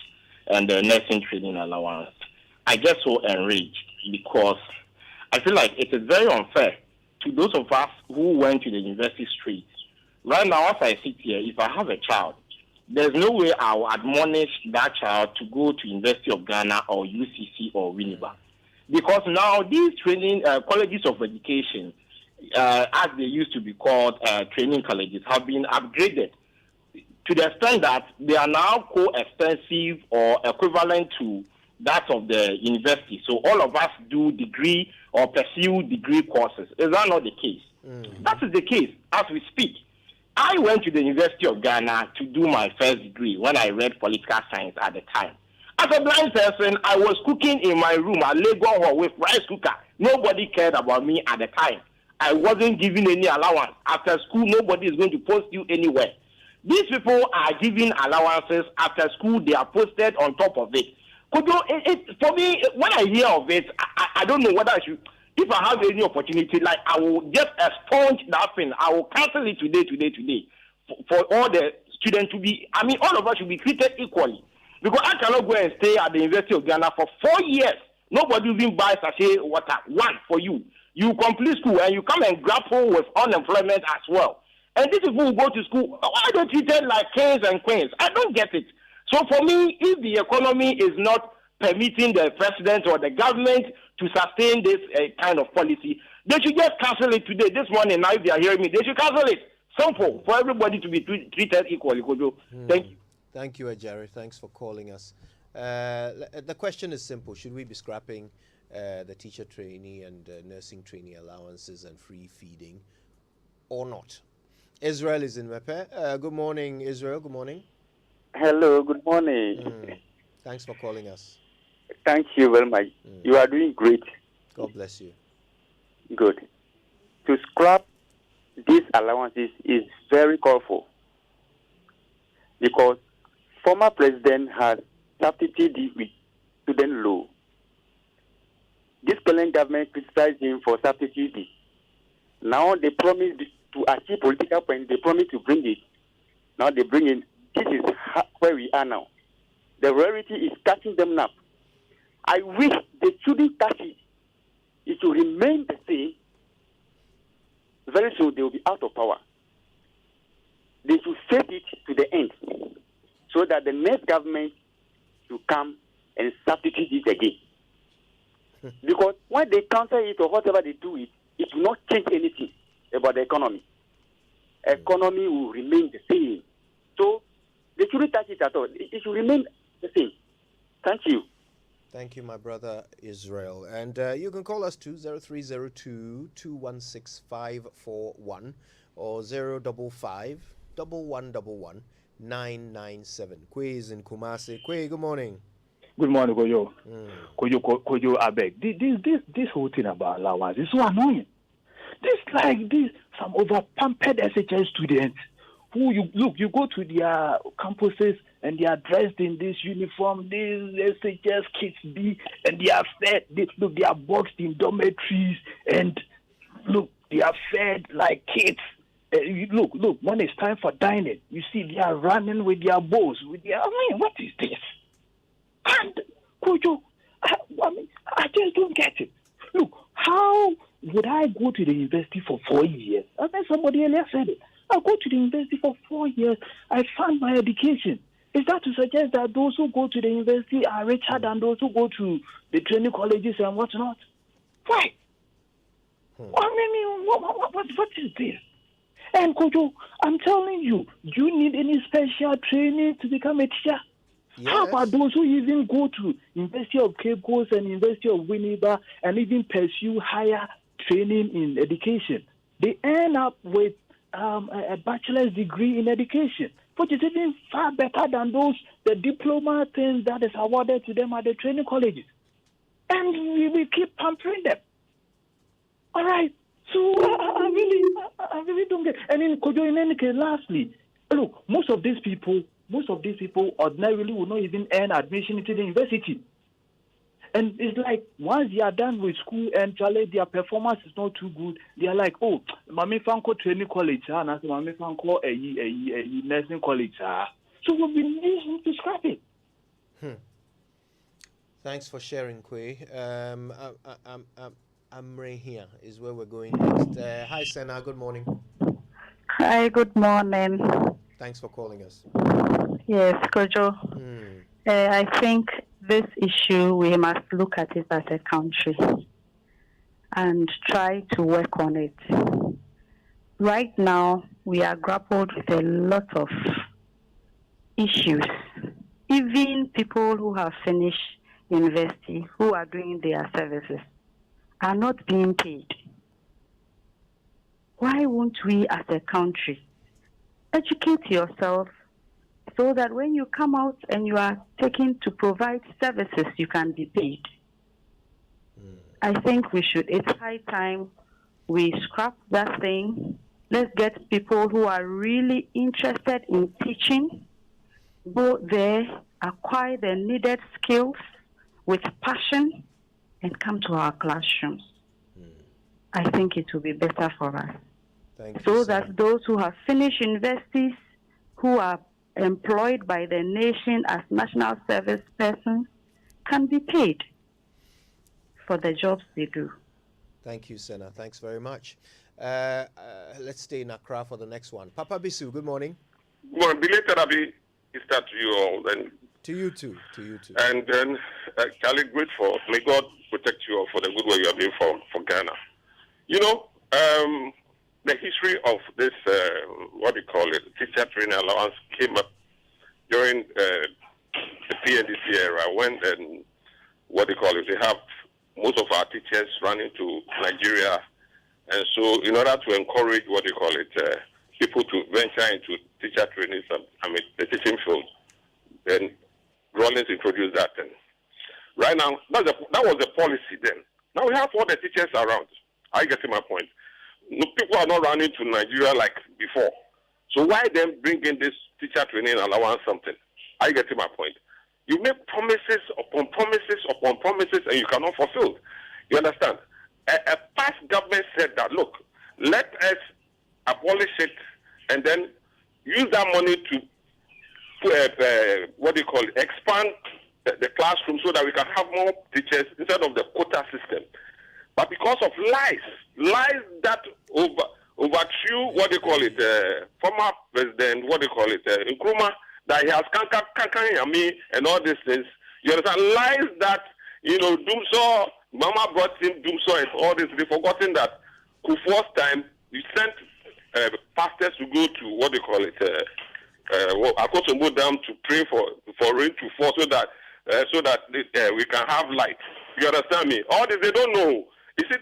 and the nursing training allowance, I get so enraged because I feel like it is very unfair to those of us who went to the university streets. Right now, as I sit here, if I have a child, there's no way I will admonish that child to go to University of Ghana or UCC or Winneba. Because now these training colleges of education, as they used to be called training colleges, have been upgraded to the extent that they are now co-expensive or equivalent to that of the university. So all of us do degree or pursue degree courses. Is that not the case? That is the case as we speak. I went to the University of Ghana to do my first degree when I read political science at the time. As a blind person, I was cooking in my room at Lagos Hall with rice cooker. Nobody cared about me at the time. I wasn't given any allowance. After school, nobody is going to post you anywhere. These people are giving allowances after school. They are posted on top of it. Could you, for me, when I hear of it, I don't know whether I should, if I have any opportunity, like I will just expunge that thing. I will cancel it today, for all the students to be, I mean, all of us should be treated equally. Because I cannot go and stay at the University of Ghana for 4 years. Nobody even buys sachet water, one for you. You complete school and you come and grapple with unemployment as well. And these people who go to school, why are they treated like kings and queens? I don't get it. So for me, if the economy is not permitting the president or the government to sustain this kind of policy, they should just cancel it today. This morning, now if they are hearing me, they should cancel it. Simple, for everybody to be treated equally. Thank you. Thank you, Jerry. Thanks for calling us. The question is simple. Should we be scrapping the teacher trainee and nursing trainee allowances and free feeding or not? Israel is in Mepe. Good morning, Israel. Good morning. Hello, good morning. Thanks for calling us. Thank you very much. You are doing great. God bless you. Good. To scrap these allowances is very called because former president has substituted it with student law. This current government criticized him for substituting it. Now they promised to achieve political points. They promised to bring it. Now they bring it. This is where we are now. The reality is catching them up. I wish they shouldn't touch it. It should remain the same. Very soon they will be out of power. They should set it to the end so that the next government should come and substitute it again. Because when they cancel it or whatever they do it, it will not change anything about the economy. Economy will remain the same. So they shouldn't touch it at all. It should remain the same. Thank you. Thank you, my brother Israel. And you can call us to 0302 216 541 or 055 1111 997. Quiz in Kumasi. Kwe, good morning. Good morning, Kojo. Kojo, I beg. This whole thing about allowance is so annoying. Some over pampered SHS students who you go to their campuses and they are dressed in this uniform, these SHS kids and they are fed. They are boxed in dormitories and they are fed like kids. Look, when it's time for dining, you see they are running with their bowls. What is this? And Kojo, I just don't get it. Look, how would I go to the university for 4 years? I think somebody earlier said it. I go to the university for 4 years. I found my education. Is that to suggest that those who go to the university are richer than those who go to the training colleges and whatnot? Why? What is this? And Kojo, I'm telling you, do you need any special training to become a teacher? Yes. How about those who even go to University of Cape Coast and University of Winneba and even pursue higher training in education? They end up with a bachelor's degree in education, which is even far better than the diploma things that is awarded to them at the training colleges. And we keep pampering them. All right. So I really don't get. And in Kojo, in any case, lastly, look, most of these people ordinarily will not even earn admission into the university. And it's like once they are done with school and their performance is not too good, they are like, oh, Mami Fanko training college, and Mami Fanko a nursing college. So we'll be needing to scrap it. Thanks for sharing, Kwe. Amre here is where we're going next. Hi, Senna. Good morning. Hi, good morning. Thanks for calling us. Yes, Kojo. I think this issue, we must look at it as a country and try to work on it. Right now, we are grappled with a lot of issues. Even people who have finished university who are doing their services are not being paid. Why won't we as a country educate yourself so that when you come out and you are taken to provide services, you can be paid? I think it's high time we scrap that thing. Let's get people who are really interested in teaching, go there, acquire the needed skills with passion, and come to our classrooms. I think it will be better for us. So that those who have finished universities, who are employed by the nation as national service persons, can be paid for the jobs they do. Thank you, Senna. Thanks very much. Let's stay in Accra for the next one. Papa Bisu, good morning. Good morning. Belated happy Easter to you all. And to you too. And then, Charlie, grateful. May God protect you all for the good work you are doing for Ghana. You know, the history of this, teacher training allowance came up during the PNDC era when, they have most of our teachers running to Nigeria. And so in order to encourage, people to venture into teacher training, the teaching field, then Rawlings introduced that then. Right now, that was the policy then. Now we have all the teachers around. I get to my point. No, people are not running to Nigeria like before. So why then bring in this teacher training allowance something? I get to my point. You make promises upon promises upon promises and you cannot fulfill. You understand? A past government said that, look, let us abolish it and then use that money to expand the classroom so that we can have more teachers instead of the quota system. But because of lies that overthrew former president, Nkrumah, that he has Kankanyami and all these things. You understand? Lies that, Doomsaw, Mama brought him Doomsaw and all this. They've forgotten that Kufuor's time, you sent pastors to go to Akosombo Dam to pray for rain to fall so that we can have light. You understand me? All this they don't know. You see,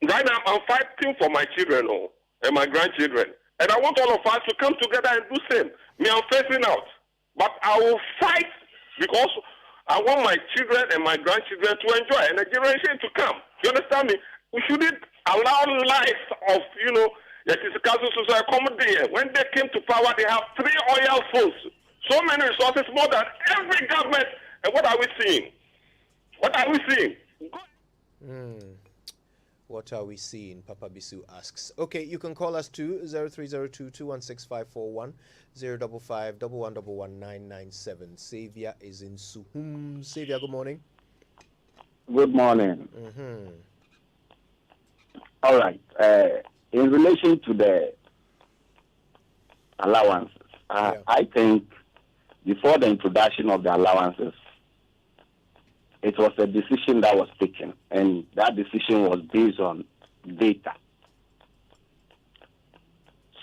right now I'm fighting for my children and my grandchildren, and I want all of us to come together and do same. Me, I'm facing out, but I will fight because I want my children and my grandchildren to enjoy and the generation to come. You understand me? We shouldn't allow lives of when they came to power, they have 3 oil fields, so many resources, more than every government. And what are we seeing? What are we seeing? What are we seeing? Papa Bisu asks. Okay, you can call us to 0302-216-541, 055-111-997. Savia is in Suhum. Savia, good morning. Good morning. All right. In relation to the allowances, I think before the introduction of the allowances, it was a decision that was taken, and that decision was based on data.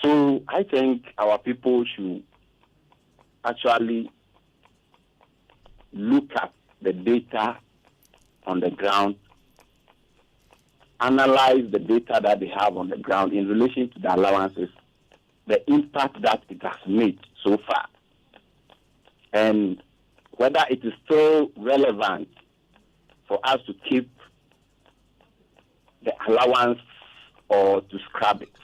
So I think our people should actually look at the data on the ground, analyze the data that they have on the ground in relation to the allowances, the impact that it has made so far, and whether it is still relevant for us to keep the allowance or to scrap it.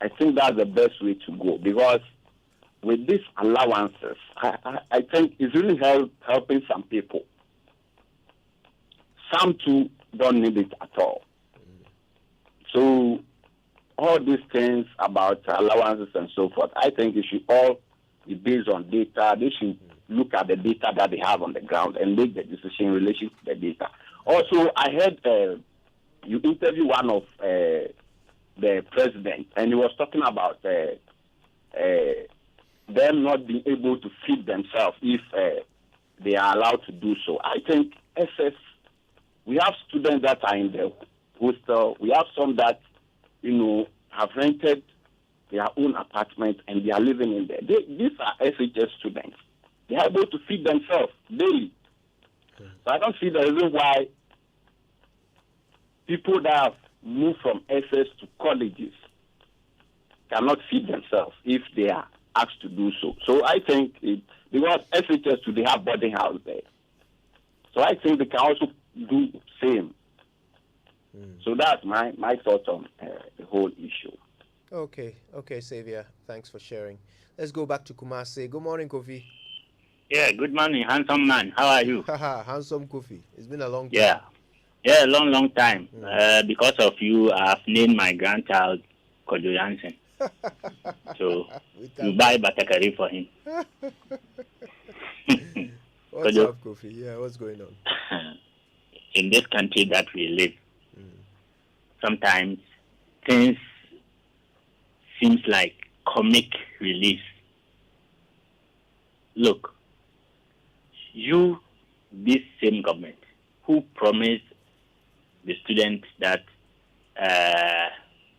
I think that's the best way to go, because with these allowances, I think it's really helping some people. Some too don't need it at all. So all these things about allowances and so forth, I think it should all be based on data. They should look at the data that they have on the ground and make the decision in relation to the data. Also, I heard you interview one of the president, and he was talking about them not being able to feed themselves if they are allowed to do so. I think we have students that are in the hostel. We have some that, have rented their own apartment and they are living in there. These are SHS students. They are able to feed themselves daily. So I don't see the reason why people that have moved from SS to colleges cannot feed themselves if they are asked to do so. So I think because SHS today have boarding house there. So I think they can also do the same. So that's my thoughts on the whole issue. Okay, Xavier. Thanks for sharing. Let's go back to Kumasi. Good morning, Kofi. Yeah, good morning, handsome man. How are you? Handsome Kofi. It's been a long time. Yeah, long time. Because of you, I've named my grandchild Kojo Jansen. So you buy Batakari for him. What's up, Kofi? Yeah, what's going on? In this country that we live, sometimes things seems like comic relief. Look, you, this same government, who promised the students that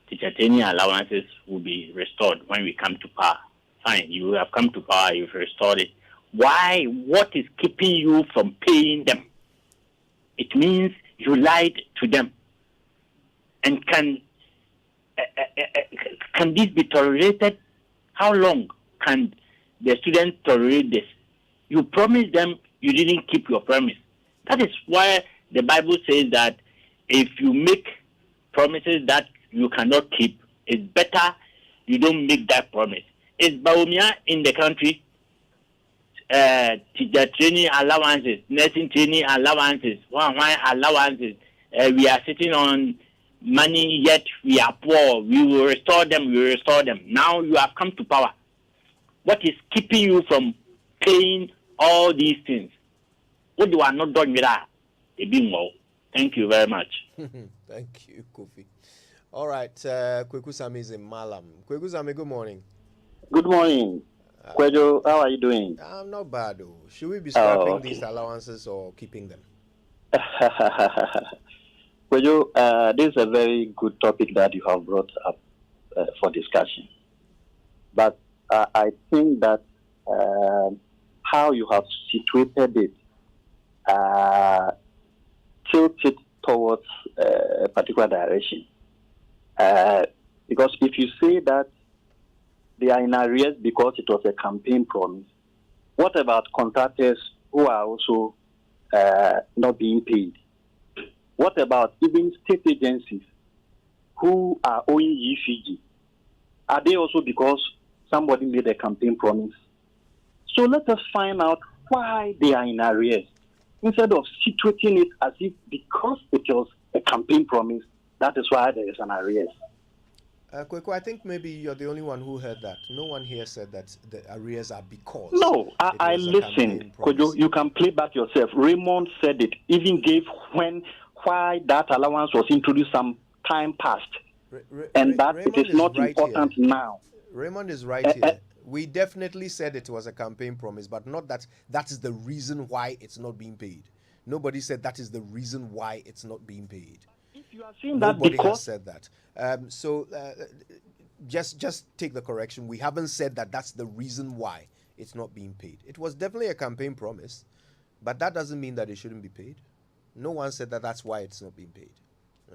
teacher training allowances will be restored when we come to power. Fine, you have come to power, you've restored it. Why? What is keeping you from paying them? It means you lied to them. And can this be tolerated? How long can the students tolerate this? You promised them, you didn't keep your promise. That is why the Bible says that if you make promises that you cannot keep, it's better you don't make that promise. Is Baumia in the country? Teacher training allowances, nursing training allowances, allowances. We are sitting on money, yet we are poor. We will restore them. Now you have come to power. What is keeping you from paying all these things? What you are not done with that? Thank you very much. Thank you, Kofi. All right, Kweku Sami is in Malam. Kweku Sami, good morning. Good morning. Kwejo, how are you doing? I'm not bad, though. Should we be scrapping these allowances or keeping them? Kwejo, this is a very good topic that you have brought up for discussion. But I think that how you have situated it tilts it towards a particular direction. Because if you say that they are in arrears because it was a campaign promise, what about contractors who are also not being paid? What about even state agencies who are owing ECG? Are they also because somebody made a campaign promise? So let us find out why they are in arrears, instead of situating it as if because it was a campaign promise, that is why there is an arrears. Kweko, I think maybe you're the only one who heard that. No one here said that the arrears are because. No, I listened. Kojo, you can play back yourself. Raymond said it, even gave why that allowance was introduced some time past. And that Raymond it is not right important here. Now. Raymond is right here. We definitely said it was a campaign promise, but not that that is the reason why it's not being paid. Nobody said that is the reason why it's not being paid. If you are saying that Nobody has said that. Just take the correction. We haven't said that that's the reason why it's not being paid. It was definitely a campaign promise, but that doesn't mean that it shouldn't be paid. No one said that that's why it's not being paid.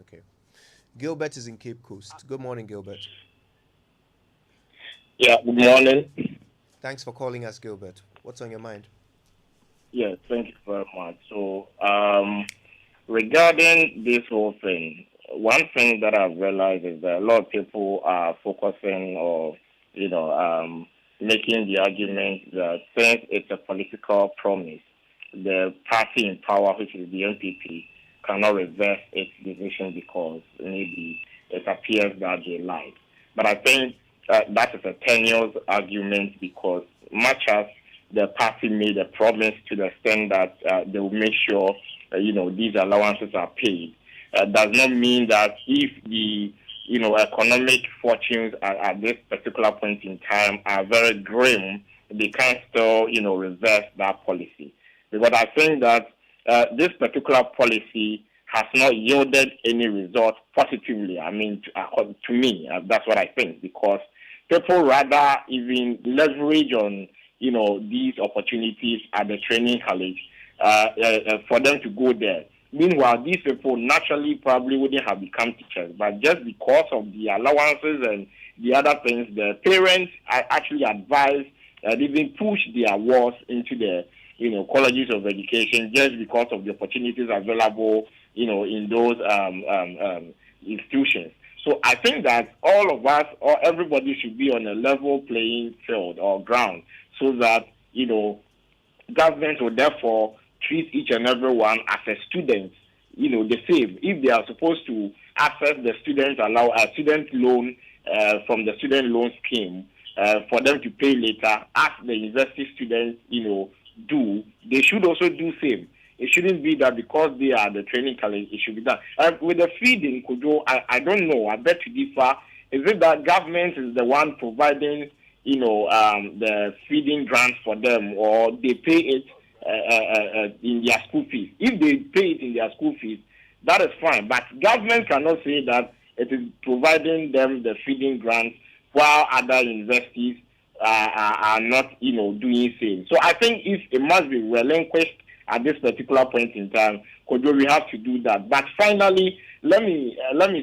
Okay. Gilbert is in Cape Coast. Good morning, Gilbert. Yeah, good morning. Thanks for calling us, Gilbert. What's on your mind? Yeah, thank you very much. So, regarding this whole thing, one thing that I've realized is that a lot of people are focusing or, making the argument that since it's a political promise, the party in power, which is the NPP, cannot reverse its decision because maybe it appears that they lied. But I think that is a tenuous argument because much as the party made a promise to the extent that they will make sure, these allowances are paid, does not mean that if the, economic fortunes at this particular point in time are very grim, they can still, reverse that policy. Because I think that this particular policy has not yielded any result positively. I mean, to me, that's what I think, because people rather even leverage on, these opportunities at the training college for them to go there. Meanwhile, these people naturally probably wouldn't have become teachers, but just because of the allowances and the other things, the parents are actually advised and even push their wards into the colleges of education just because of the opportunities available in those institutions. So I think that all of us or everybody should be on a level playing field or ground so that government will therefore treat each and every one as a student, the same. If they are supposed to access the student loan from the student loan scheme for them to pay later, as the university students, do, they should also do same. It shouldn't be that because they are the training college, it should be done. With the feeding, Kojo, I don't know. I bet to differ. Is it that government is the one providing, the feeding grants for them, or they pay it in their school fees? If they pay it in their school fees, that is fine. But government cannot say that it is providing them the feeding grants while other universities are not, doing same. So I think if it must be relinquished at this particular point in time, Kojo, we have to do that. But finally, let me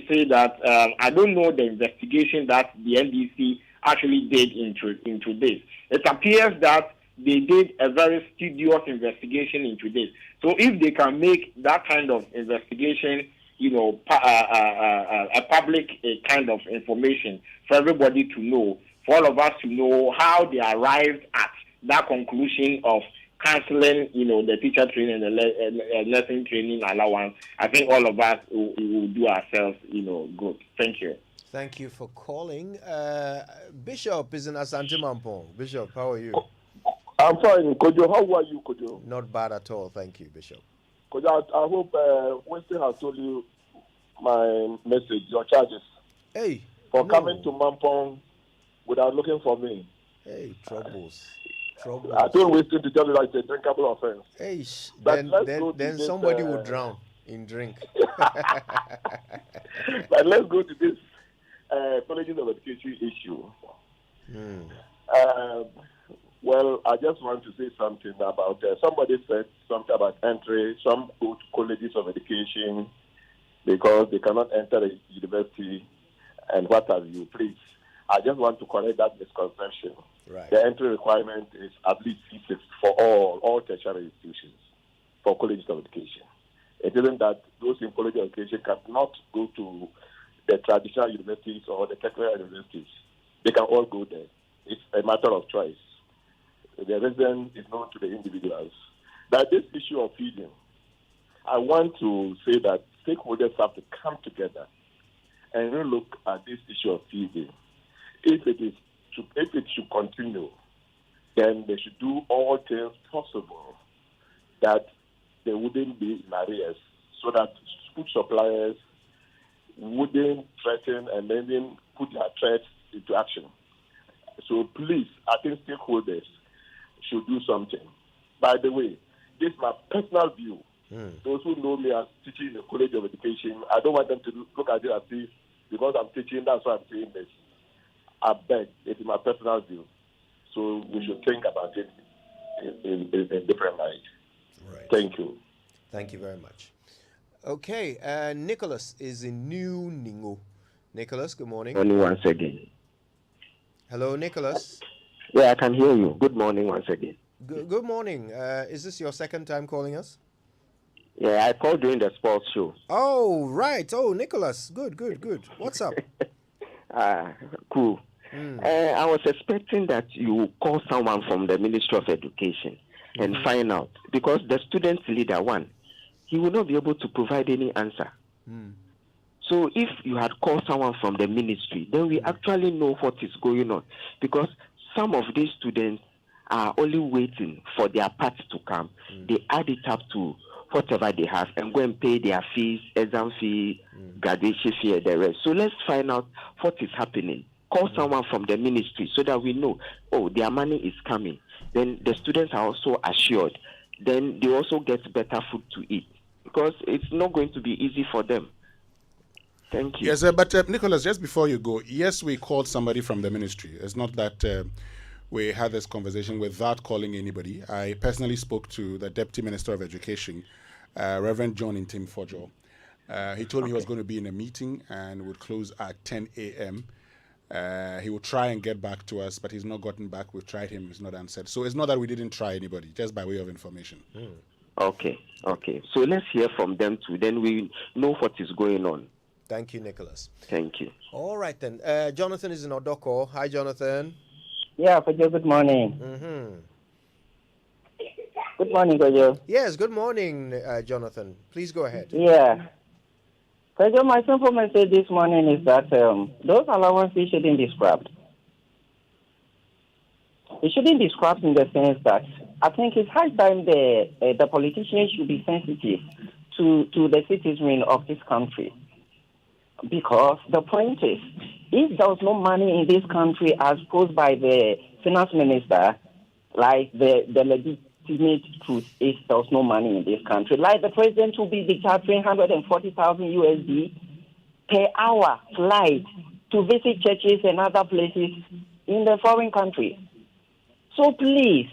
say that I don't know the investigation that the NDC actually did into this. It appears that they did a very studious investigation into this. So if they can make that kind of investigation, a public kind of information for everybody to know, for all of us to know how they arrived at that conclusion of cancelling, the teacher training and the lesson training allowance, I think all of us will do ourselves, good. Thank you. Thank you for calling. Bishop is in Asante Mampong. Bishop, how are you? I'm fine, Kojo. How are you, Kojo? Not bad at all, thank you, Bishop. Kojo, I hope Winston has told you my message, your charges. Hey. For coming to Mampong without looking for me. Hey, troubles. I told Winston to tell you that it's a drinkable offense. Hey, then somebody would drown in drink. But let's go to this colleges of education issue. Well, I just want to say something about somebody said something about entry. Some go to colleges of education because they cannot enter the university and what have you. Please, I just want to correct that misconception. Right. The entry requirement is at least C6 for all tertiary institutions for colleges of education. It isn't that those in college of education cannot go to the traditional universities or the technical universities. They can all go there. It's a matter of choice. The reason is known to the individuals. But this issue of feeding, I want to say that stakeholders have to come together and really look at this issue of feeding. If it should continue, then they should do all things possible that they wouldn't be in arrears, so that food suppliers wouldn't threaten and then put their threats into action. So please, I think stakeholders should do something. By the way, this is my personal view. Those who know me as teaching in a college of education, I don't want them to look at it as if because I'm teaching, that's why I'm saying this. I beg, it is my personal view. So we should think about it in different light. Right. Thank you. Thank you very much. Okay, Nicholas is in New Ningo. Nicholas, good morning. Only once again. Hello, Nicholas. Yeah, I can hear you. Good morning once again. Good morning. Is this your second time calling us? Yeah, I called during the sports show. Oh, right. Oh, Nicholas. Good. What's up? Cool. I was expecting that you call someone from the Ministry of Education and find out, because the student leader, he will not be able to provide any answer. So if you had called someone from the ministry, then we actually know what is going on, because some of these students are only waiting for their part to come. They add it up to whatever they have and go and pay their fees, exam fee, graduation fee, and the rest. So let's find out what is happening. Call someone from the ministry so that we know, their money is coming. Then the students are also assured. Then they also get better food to eat, because it's not going to be easy for them. Thank you. Yes, but Nicholas, just before you go, yes, we called somebody from the ministry. It's not that we had this conversation without calling anybody. I personally spoke to the Deputy Minister of Education, Reverend Joy99.7FM. He told me he was going to be in a meeting and would close at 10 a.m. He will try and get back to us, but he's not gotten back. We've tried him, he's not answered. So it's not that we didn't try anybody, just by way of information. Okay. So let's hear from them too. Then we know what is going on. Thank you, Nicholas. Thank you. All right then. Jonathan is in Odoko. Hi, Jonathan. Yeah, Kojo, good morning. Good morning, Kojo. Yes, good morning, Jonathan. Please go ahead. Yeah. Kojo, my simple message this morning is that those allowances shouldn't be scrapped. It shouldn't be scrapped in the sense that I think it's high time the politicians should be sensitive to the citizenry of this country. Because the point is, if there was no money in this country as posed by the finance minister, like the legitimate truth is there was no money in this country, like the president will be charging 140,000 USD per hour flight to visit churches and other places in the foreign countries. So please,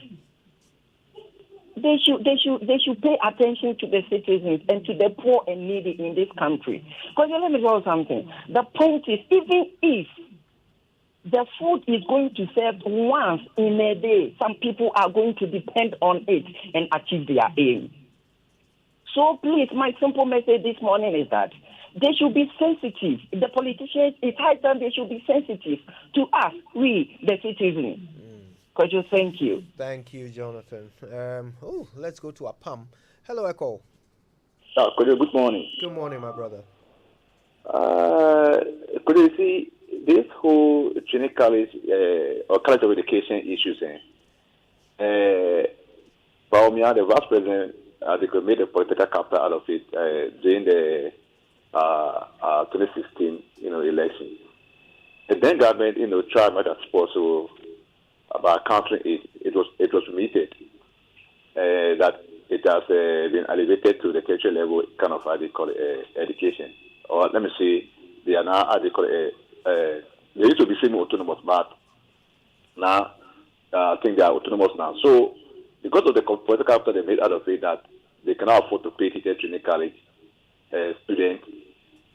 they should pay attention to the citizens and to the poor and needy in this country. Because let me tell you something. The point is, even if the food is going to serve once in a day, some people are going to depend on it and achieve their aim. So please, my simple message this morning is that they should be sensitive. The politicians, it's high time they should be sensitive to us, we, the citizens. Kojo, thank you. Thank you, Jonathan. Let's go to Apam. Hello, Echo. Kojo, good morning. Good morning, my brother. Could you see this whole junior college or college of education issues? Baumia, the vice president, I think, made a political capital out of it during the 2016, election. The then government, tried as possible about countering it. It was permitted that it has been elevated to the tertiary level, kind of how they call it, education. Or let me say, they are now how they call it. They used to be semi-autonomous, but now I think they are autonomous now. So because of the political capital they made out of it, that they cannot afford to pay teachers, junior college students.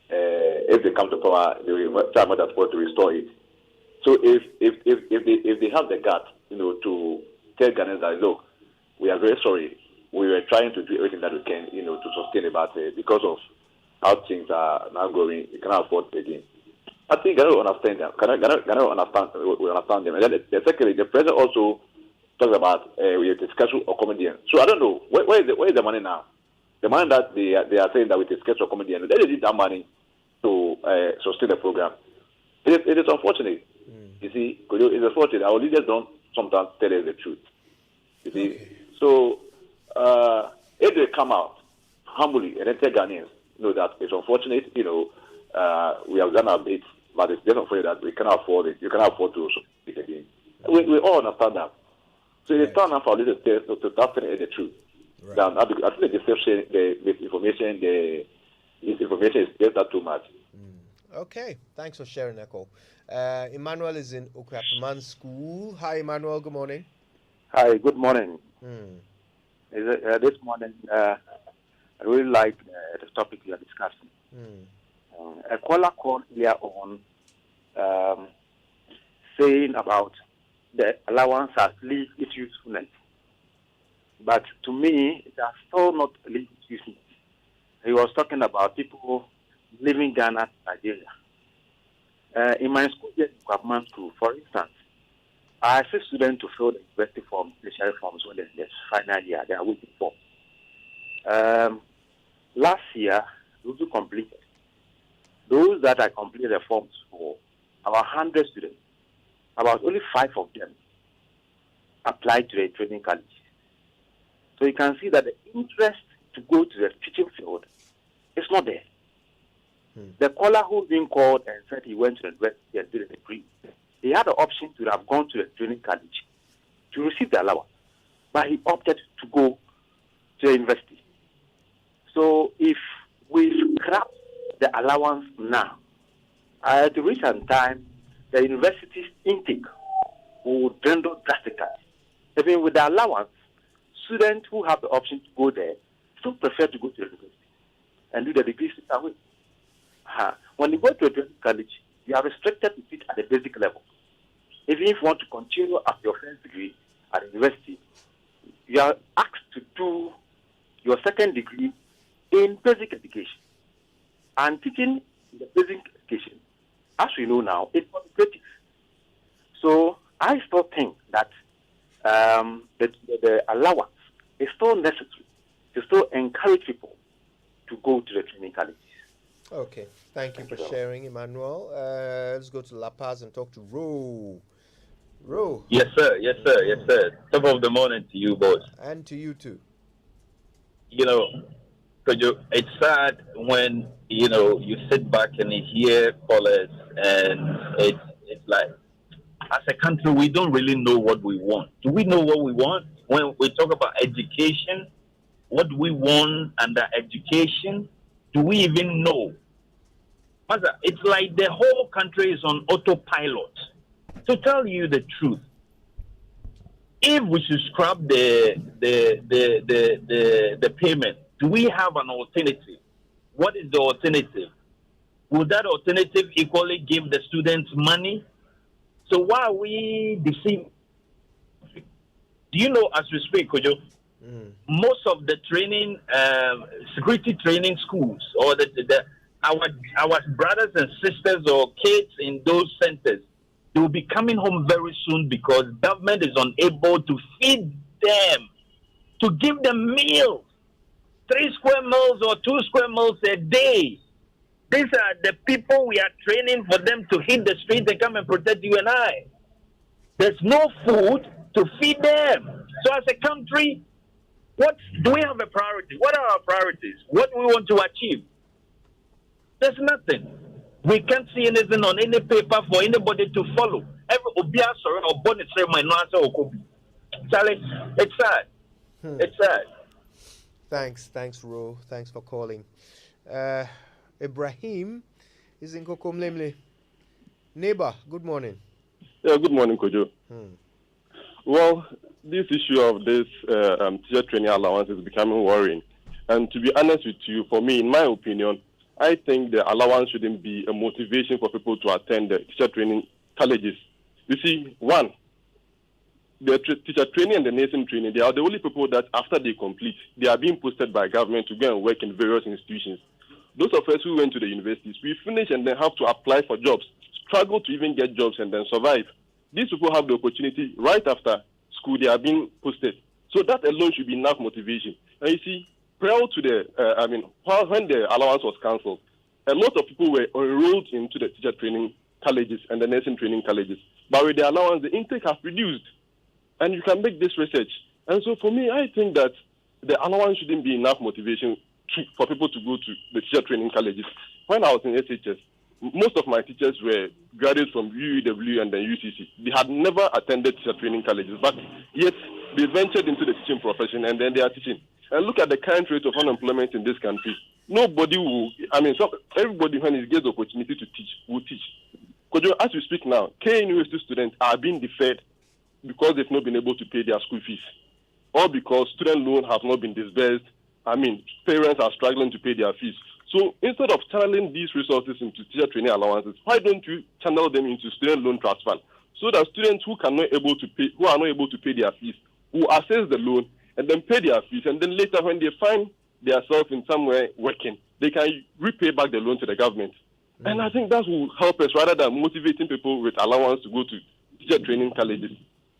If they come to power, they will try much as possible to restore it. So if they have the guts, to tell Ghanaians that, look, we are very sorry. We were trying to do everything that we can, to sustain it, but because of how things are now going, we cannot afford it again. I think Ghana will understand them. Ghana will understand them. And then secondly, the president also talks about we have discussion of comedian. So I don't know where is the money now? The money that they are saying that we discuss of comedian. They need that money to sustain the program. It is unfortunate. You see, it's unfortunate. Our leaders don't sometimes tell us the truth. You see, so if they come out humbly and then tell Ghanaians, that it's unfortunate. We have done our bit, but it's just unfortunate that we cannot afford it. You cannot afford to support it again. We all understand that. So it's time now for our leaders to tell the truth. Right. I think the deception, the information, this information is just not too much. Okay, thanks for sharing, Echo. Emmanuel is in Okuapaman School. Hi, Emmanuel. Good morning. Hi, good morning. This morning, I really like the topic we are discussing. A caller called earlier on saying about the allowance has least its usefulness. But to me, it has still not least its usefulness. He was talking about people leaving Ghana to Nigeria. In my school, Kwapman School, for instance, I asked students to fill the university forms, tertiary forms, when they're in their final year, they are waiting for. Last year, those who completed, those that I completed the forms for, about 100 students, about only 5 of them applied to the training college. So you can see that the interest to go to the teaching field is not there. The caller who's been called and said he went to the university and did a degree, he had the option to have gone to the training college to receive the allowance, but he opted to go to the university. So if we scrap the allowance now, at recent time, the university's intake will dwindle drastically. Even with the allowance, students who have the option to go there still prefer to go to the university and do the degree straight away. When you go to a training college, you are restricted to sit at the basic level. Even if you want to continue at your first degree at the university, you are asked to do your second degree in basic education. And teaching the basic education, as we know now, is quantitative. So I still think that the allowance is still necessary to still encourage people to go to the training colleges. Okay, thank you for sharing, Emmanuel. Let's go to La Paz and talk to Ro. Ro. Yes, sir. Yes, sir. Yes, sir. Top of the morning to you, boys. And to you, too. You know, it's sad when, you sit back and you hear callers and it's like, as a country, we don't really know what we want. Do we know what we want? When we talk about education, what do we want under education? Do we even know? It's like the whole country is on autopilot. To tell you the truth, if we should scrap the payment, do we have an alternative? What is the alternative? Would that alternative equally give the students money? So why are we deceiving? Do you know, as we speak, Kojo, most of the training, security training schools, or our brothers and sisters or kids in those centers, they will be coming home very soon because government is unable to feed them, to give them meals, 3 square meals or 2 square meals a day. These are the people we are training for them to hit the streets and come and protect you and I. There's no food to feed them. So as a country, do we have a priority? What are our priorities? What do we want to achieve? There's nothing. We can't see anything on any paper for anybody to follow. Charlie, it's sad. It's sad. Thanks, Ro. Thanks for calling. Ibrahim is in Kokomlemle. Neighbor, good morning. Yeah, good morning, Kojo. Well, this issue of this teacher training allowance is becoming worrying. And to be honest with you, for me, in my opinion, I think the allowance shouldn't be a motivation for people to attend the teacher training colleges. You see, one, the teacher training and the nursing training, they are the only people that after they complete, they are being posted by government to go and work in various institutions. Those of us who went to the universities, we finish and then have to apply for jobs, struggle to even get jobs and then survive. These people have the opportunity right after school, they are being posted. So that alone should be enough motivation. And you see, prior to when the allowance was cancelled, a lot of people were enrolled into the teacher training colleges and the nursing training colleges. But with the allowance, the intake has reduced. And you can make this research. And so for me, I think that the allowance shouldn't be enough motivation for people to go to the teacher training colleges. When I was in SHS, most of my teachers were graduates from UEW and then UCC. They had never attended teacher training colleges, but yet they ventured into the teaching profession and then they are teaching. And look at the current rate of unemployment in this country. Everybody when he gets the opportunity to teach, will teach. Because as we speak now, K university students are being deferred because they've not been able to pay their school fees, or because student loans have not been disbursed. Parents are struggling to pay their fees. So instead of channeling these resources into teacher training allowances, why don't you channel them into student loan trust fund, so that students who are not able to pay their fees will access the loan and then pay their fees, and then later when they find themselves in somewhere working, they can repay back the loan to the government. And I think that will help us rather than motivating people with allowance to go to teacher training colleges.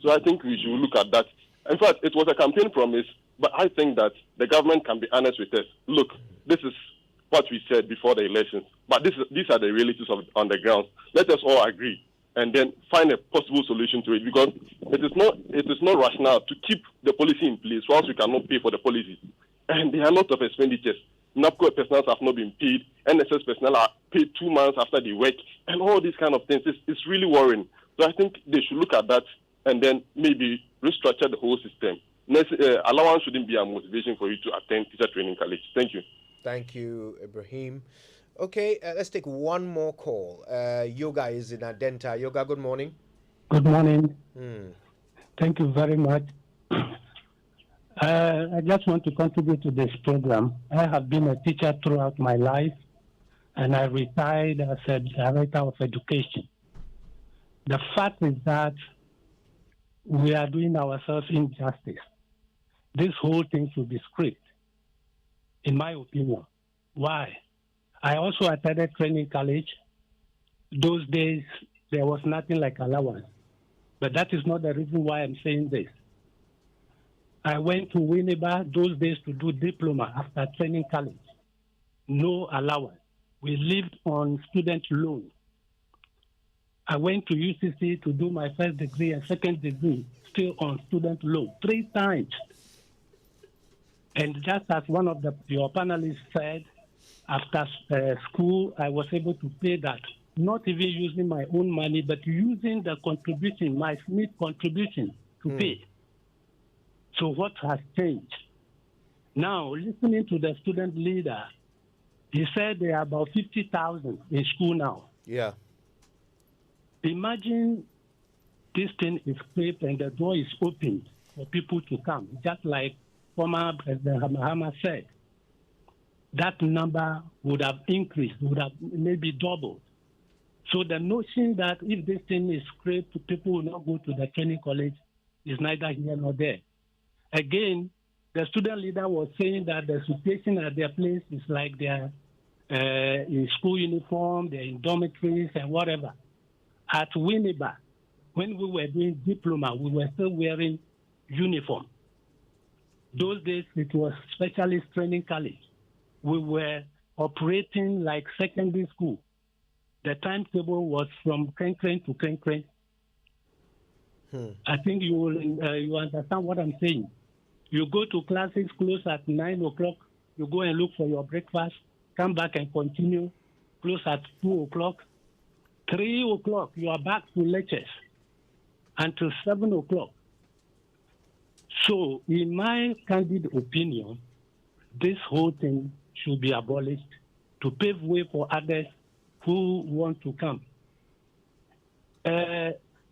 So I think we should look at that. In fact, it was a campaign promise, but I think that the government can be honest with us. Look, this is what we said before the elections, but these are the realities on the ground. Let us all agree and then find a possible solution to it, because it is not rational to keep the policy in place whilst we cannot pay for the policy. And there are a lot of expenditures. NAPCO personnel have not been paid, NSS personnel are paid 2 months after they work, and all these kind of things. It's really worrying. So I think they should look at that and then maybe restructure the whole system. Allowance shouldn't be a motivation for you to attend teacher training college. Thank you. Thank you, Ibrahim. Okay, let's take one more call. Yoga is in Adenta. Yoga, good morning. Good morning. Thank you very much. I just want to contribute to this program. I have been a teacher throughout my life, and I retired as a director of education. The fact is that we are doing ourselves injustice. This whole thing should be scrapped, in my opinion. Why? I also attended training college. Those days, there was nothing like allowance. But that is not the reason why I'm saying this. I went to Winneba those days to do diploma after training college. No allowance. We lived on student loan. I went to UCC to do my first degree and second degree, still on student loan, 3 times. And just as one of your panelists said, after school, I was able to pay that, not even using my own money, but using the contribution, my Smith contribution to pay. So what has changed? Now, listening to the student leader, he said there are about 50,000 in school now. Yeah. Imagine this thing is scraped and the door is opened for people to come, just like former President Mahama said. That number would have increased, would have maybe doubled. So the notion that if this thing is scraped, people will not go to the training college is neither here nor there. Again, the student leader was saying that the situation at their place is like they're in school uniform, they're in dormitories and whatever. At Winneba, when we were doing diploma, we were still wearing uniform. Those days, it was specialist training college. We were operating like secondary school. The timetable was from Krenkren to Krenkren. I think you understand what I'm saying. You go to classes close at 9 o'clock. You go and look for your breakfast, come back and continue, close at 2 o'clock. 3 o'clock, you are back to lectures until 7 o'clock. So, in my candid opinion, this whole thing should be abolished to pave way for others who want to come.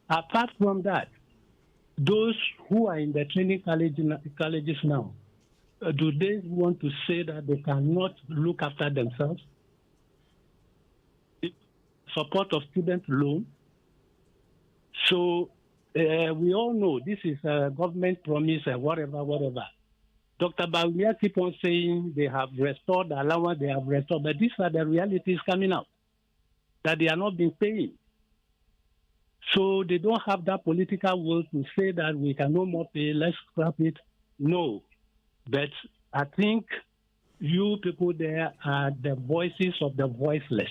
Apart from that, those who are in the training colleges now, do they want to say that they cannot look after themselves? Support of student loan. So we all know this is a government promise and whatever. Dr. Bawumia keep on saying they have restored the allowance, they have restored, but these are the realities coming out, that they are not being paid. So they don't have that political will to say that we can no more pay, let's scrap it. No. But I think you people there are the voices of the voiceless.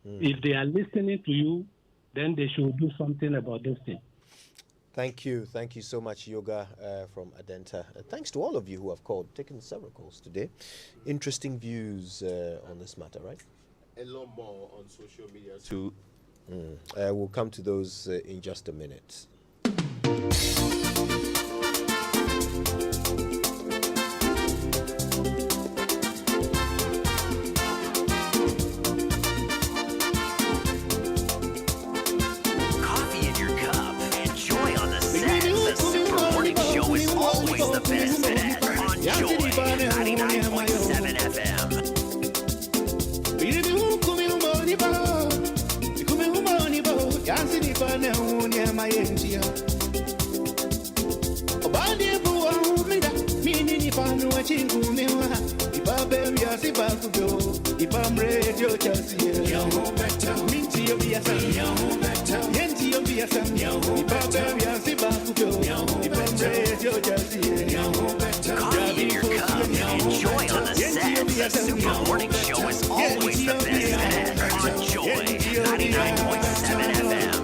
If they are listening to you, then they should do something about this thing. Thank you. Thank you so much, Yoga from Adenta. Thanks to all of you who have called, taken several calls today. Interesting views on this matter, right? A lot more on social media too. We'll come to those in just a minute. Coffee in your cup and joy on the set. The Super Morning Show is always the best bet on Joy 99.7 FM. Coffee in your cup and joy on the set. The Super Morning Show is always the best bet on Joy 99.7 FM.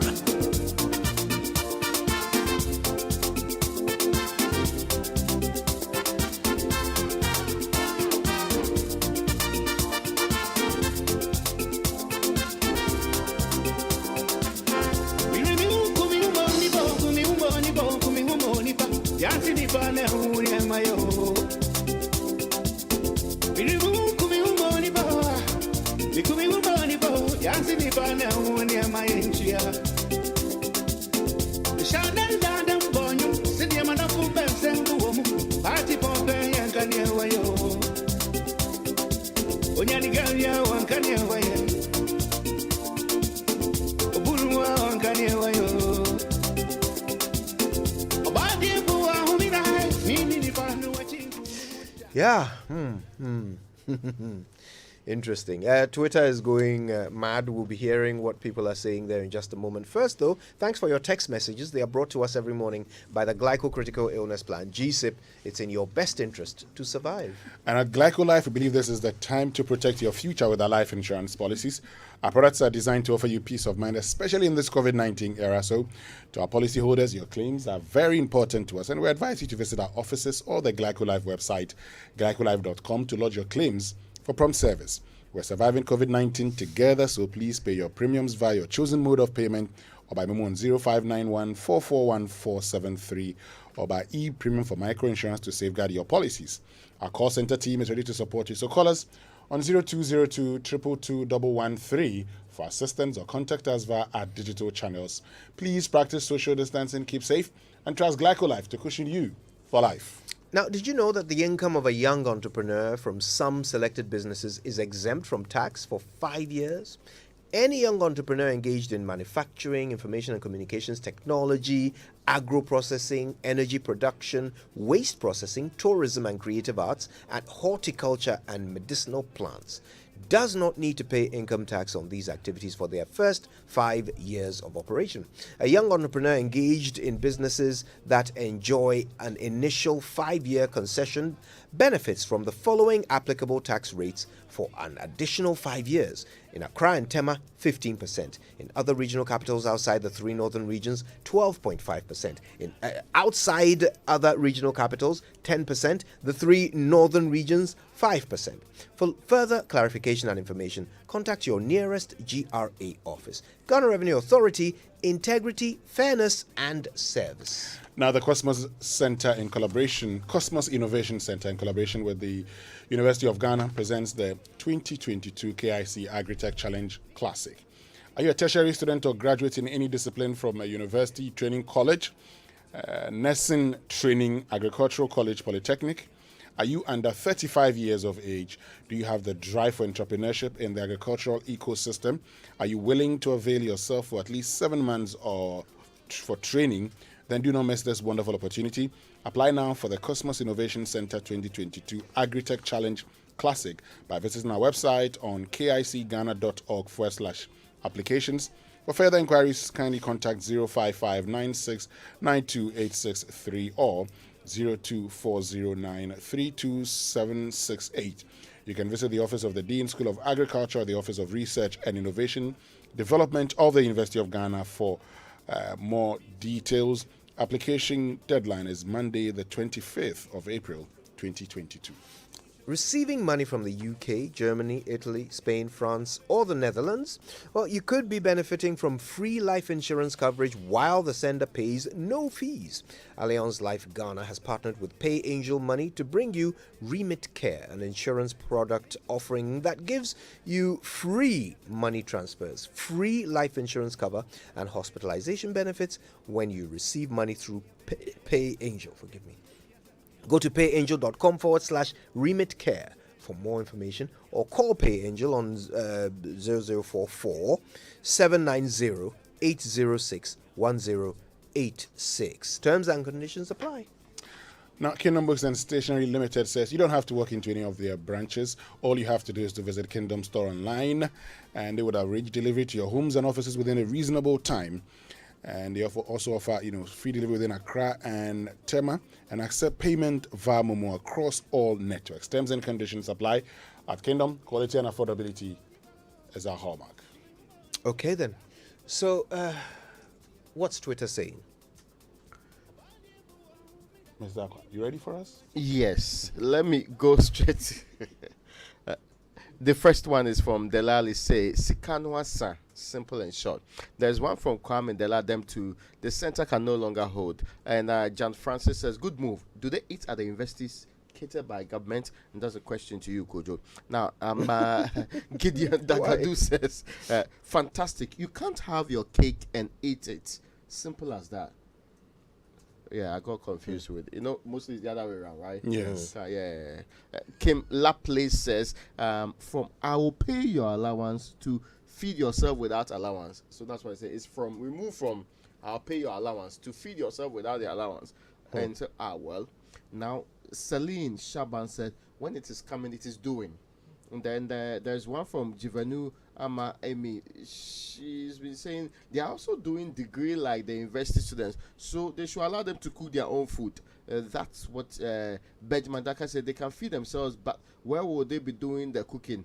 Yeah. Interesting. Twitter is going mad. We'll be hearing what people are saying there in just a moment. First, though, thanks for your text messages. They are brought to us every morning by the Glyco-Critical Illness Plan, GSIP. It's in your best interest to survive. And at Glyco Life, we believe this is the time to protect your future with our life insurance policies. Our products are designed to offer you peace of mind, especially in this COVID-19 era. So, to our policyholders, your claims are very important to us, and we advise you to visit our offices or the Glyco Life website, glycolife.com, to lodge your claims for prompt service. We're surviving COVID-19 together, so please pay your premiums via your chosen mode of payment or by memo on 0591 441 473 or by e-premium for microinsurance to safeguard your policies. Our call center team is ready to support you, so call us on 0202 222 113 for assistance or contact us via our digital channels. Please practice social distancing, keep safe, and trust Glyco Life to cushion you for life. Now, did you know that the income of a young entrepreneur from some selected businesses is exempt from tax for 5 years? Any young entrepreneur engaged in manufacturing, information and communications technology, agro-processing, energy production, waste processing, tourism and creative arts, and horticulture and medicinal plants does not need to pay income tax on these activities for their first 5 years of operation. A young entrepreneur engaged in businesses that enjoy an initial 5-year concession benefits from the following applicable tax rates for an additional 5 years. In Accra and Tema, 15%. In other regional capitals outside the 3 northern regions, 12.5%. In outside other regional capitals, 10%. The 3 northern regions, 5%. For further clarification and information, contact your nearest GRA office. Ghana Revenue Authority, integrity, fairness, and service. Now, the Cosmos Innovation Center, in collaboration with the University of Ghana, presents the 2022 KIC Agritech Challenge Classic. Are you a tertiary student or graduate in any discipline from a university training college, nursing training, agricultural college, polytechnic? Are you under 35 years of age? Do you have the drive for entrepreneurship in the agricultural ecosystem? Are you willing to avail yourself for at least 7 months or for training? Then do not miss this wonderful opportunity. Apply now for the Cosmos Innovation Center 2022 Agritech Challenge Classic by visiting our website on kicghana.org/applications. For further inquiries, kindly contact 055969286 or 02409327768. You can visit the Office of the Dean School of Agriculture, the Office of Research and Innovation Development of the University of Ghana for more details. Application deadline is Monday, the 25th of April, 2022. Receiving money from the UK, Germany, Italy, Spain, France, or the Netherlands? Well, you could be benefiting from free life insurance coverage while the sender pays no fees. Allianz Life Ghana has partnered with Pay Angel Money to bring you Remit Care, an insurance product offering that gives you free money transfers, free life insurance cover, and hospitalization benefits when you receive money through Pay Angel. Go to payangel.com/remit care for more information or call Pay Angel on 0044 790 806 1086. Terms and conditions apply. Now, Kingdom Books and Stationery Limited says you don't have to walk into any of their branches. All you have to do is to visit Kingdom Store online, and they would arrange delivery to your homes and offices within a reasonable time. And they also offer, free delivery within Accra and Tema, and accept payment via Momo across all networks. Terms and conditions apply. At Kingdom, quality and affordability is our hallmark. Okay, then. So, what's Twitter saying? Mr. Akwa, you ready for us? Yes. Let me go straight. The first one is from Delali Say, Sikanwa San. Simple and short. There's one from Kwame Deladem to the center can no longer hold. And John Francis says, good move. Do they eat at the universities catered by government? And that's a question to you, Kojo. Now, Gideon Dagadu says, fantastic. You can't have your cake and eat it. Simple as that. Yeah, I got confused with mostly it's the other way around, right? Yes. Yeah. Kim Laplace says, from I will pay your allowance to feed yourself without allowance. So that's what I say. It's from we move from I'll pay your allowance to feed yourself without the allowance. And so well. Now Celine Shaban said, when it is coming, it is doing. And then there's one from Jivanu Ama Amy. She's been saying they are also doing degree like the university students, so they should allow them to cook their own food. That's what Benjamin Daka said. They can feed themselves, but where will they be doing the cooking?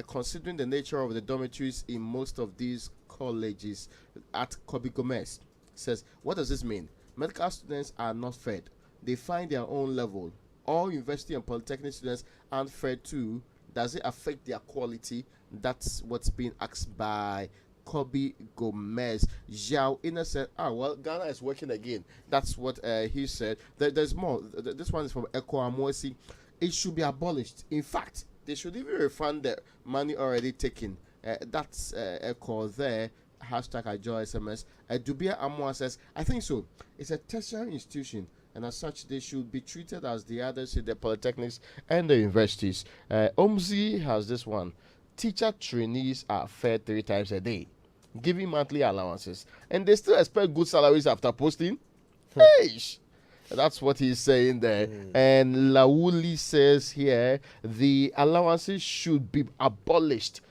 Considering the nature of the dormitories in most of these colleges, at Kobe Gomez says, what does this mean? Medical students are not fed. They find their own level. All university and polytechnic students aren't fed too. Does it affect their quality? That's what's being asked by Kobe Gomez. Zhao Ina said, well, Ghana is working again. That's what he said. There's more. This one is from Eko Amosi. It should be abolished. In fact, they should even refund the money already taken. That's Eko there. Hashtag Ajoy SMS. Dubia Amoa says, I think so. It's a tertiary institution, and as such, they should be treated as the others in the polytechnics and the universities. Omzi has this one. Teacher trainees are fed 3 times a day, giving monthly allowances, and they still expect good salaries after posting. Hey, that's what he's saying there. And Lauli says here, the allowances should be abolished.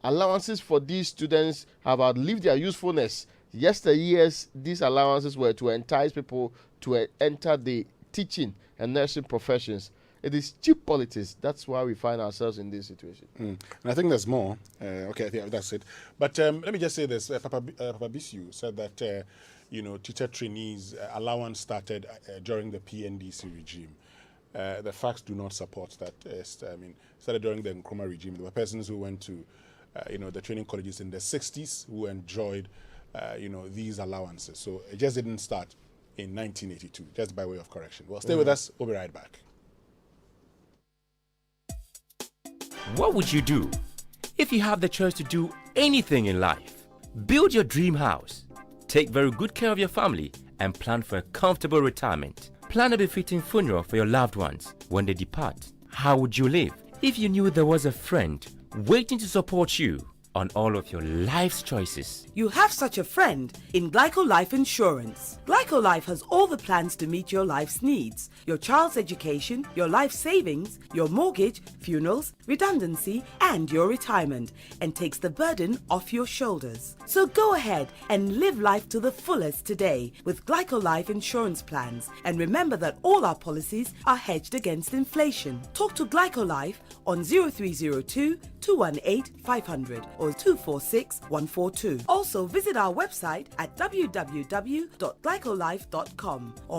Allowances for these students have outlived their usefulness. Yesteryears, these allowances were to entice people to enter the teaching and nursing professions. It is cheap politics. That's why we find ourselves in this situation. And I think there's more. Okay, I think that's it. But let me just say this. Papa Bisu said that, teacher trainees allowance started during the PNDC regime. The facts do not support that. Started during the Nkrumah regime. There were persons who went to, the training colleges in the 60s who enjoyed, these allowances. So it just didn't start in 1982, just by way of correction. Well, stay with us. We'll be right back. What would you do if you have the choice to do anything in life? Build your dream house, take very good care of your family, and plan for a comfortable retirement. Plan a befitting funeral for your loved ones when they depart. How would you live if you knew there was a friend waiting to support you on all of your life's choices? You have such a friend in Glyco Life Insurance. Glyco Life has all the plans to meet your life's needs. Your child's education, your life savings, your mortgage, funerals, redundancy, and your retirement, and takes the burden off your shoulders. So go ahead and live life to the fullest today with Glyco Life Insurance plans. And remember that all our policies are hedged against inflation. Talk to Glyco Life on 0302 218 500 or 246 142. Also visit our website at www.glycolife.com or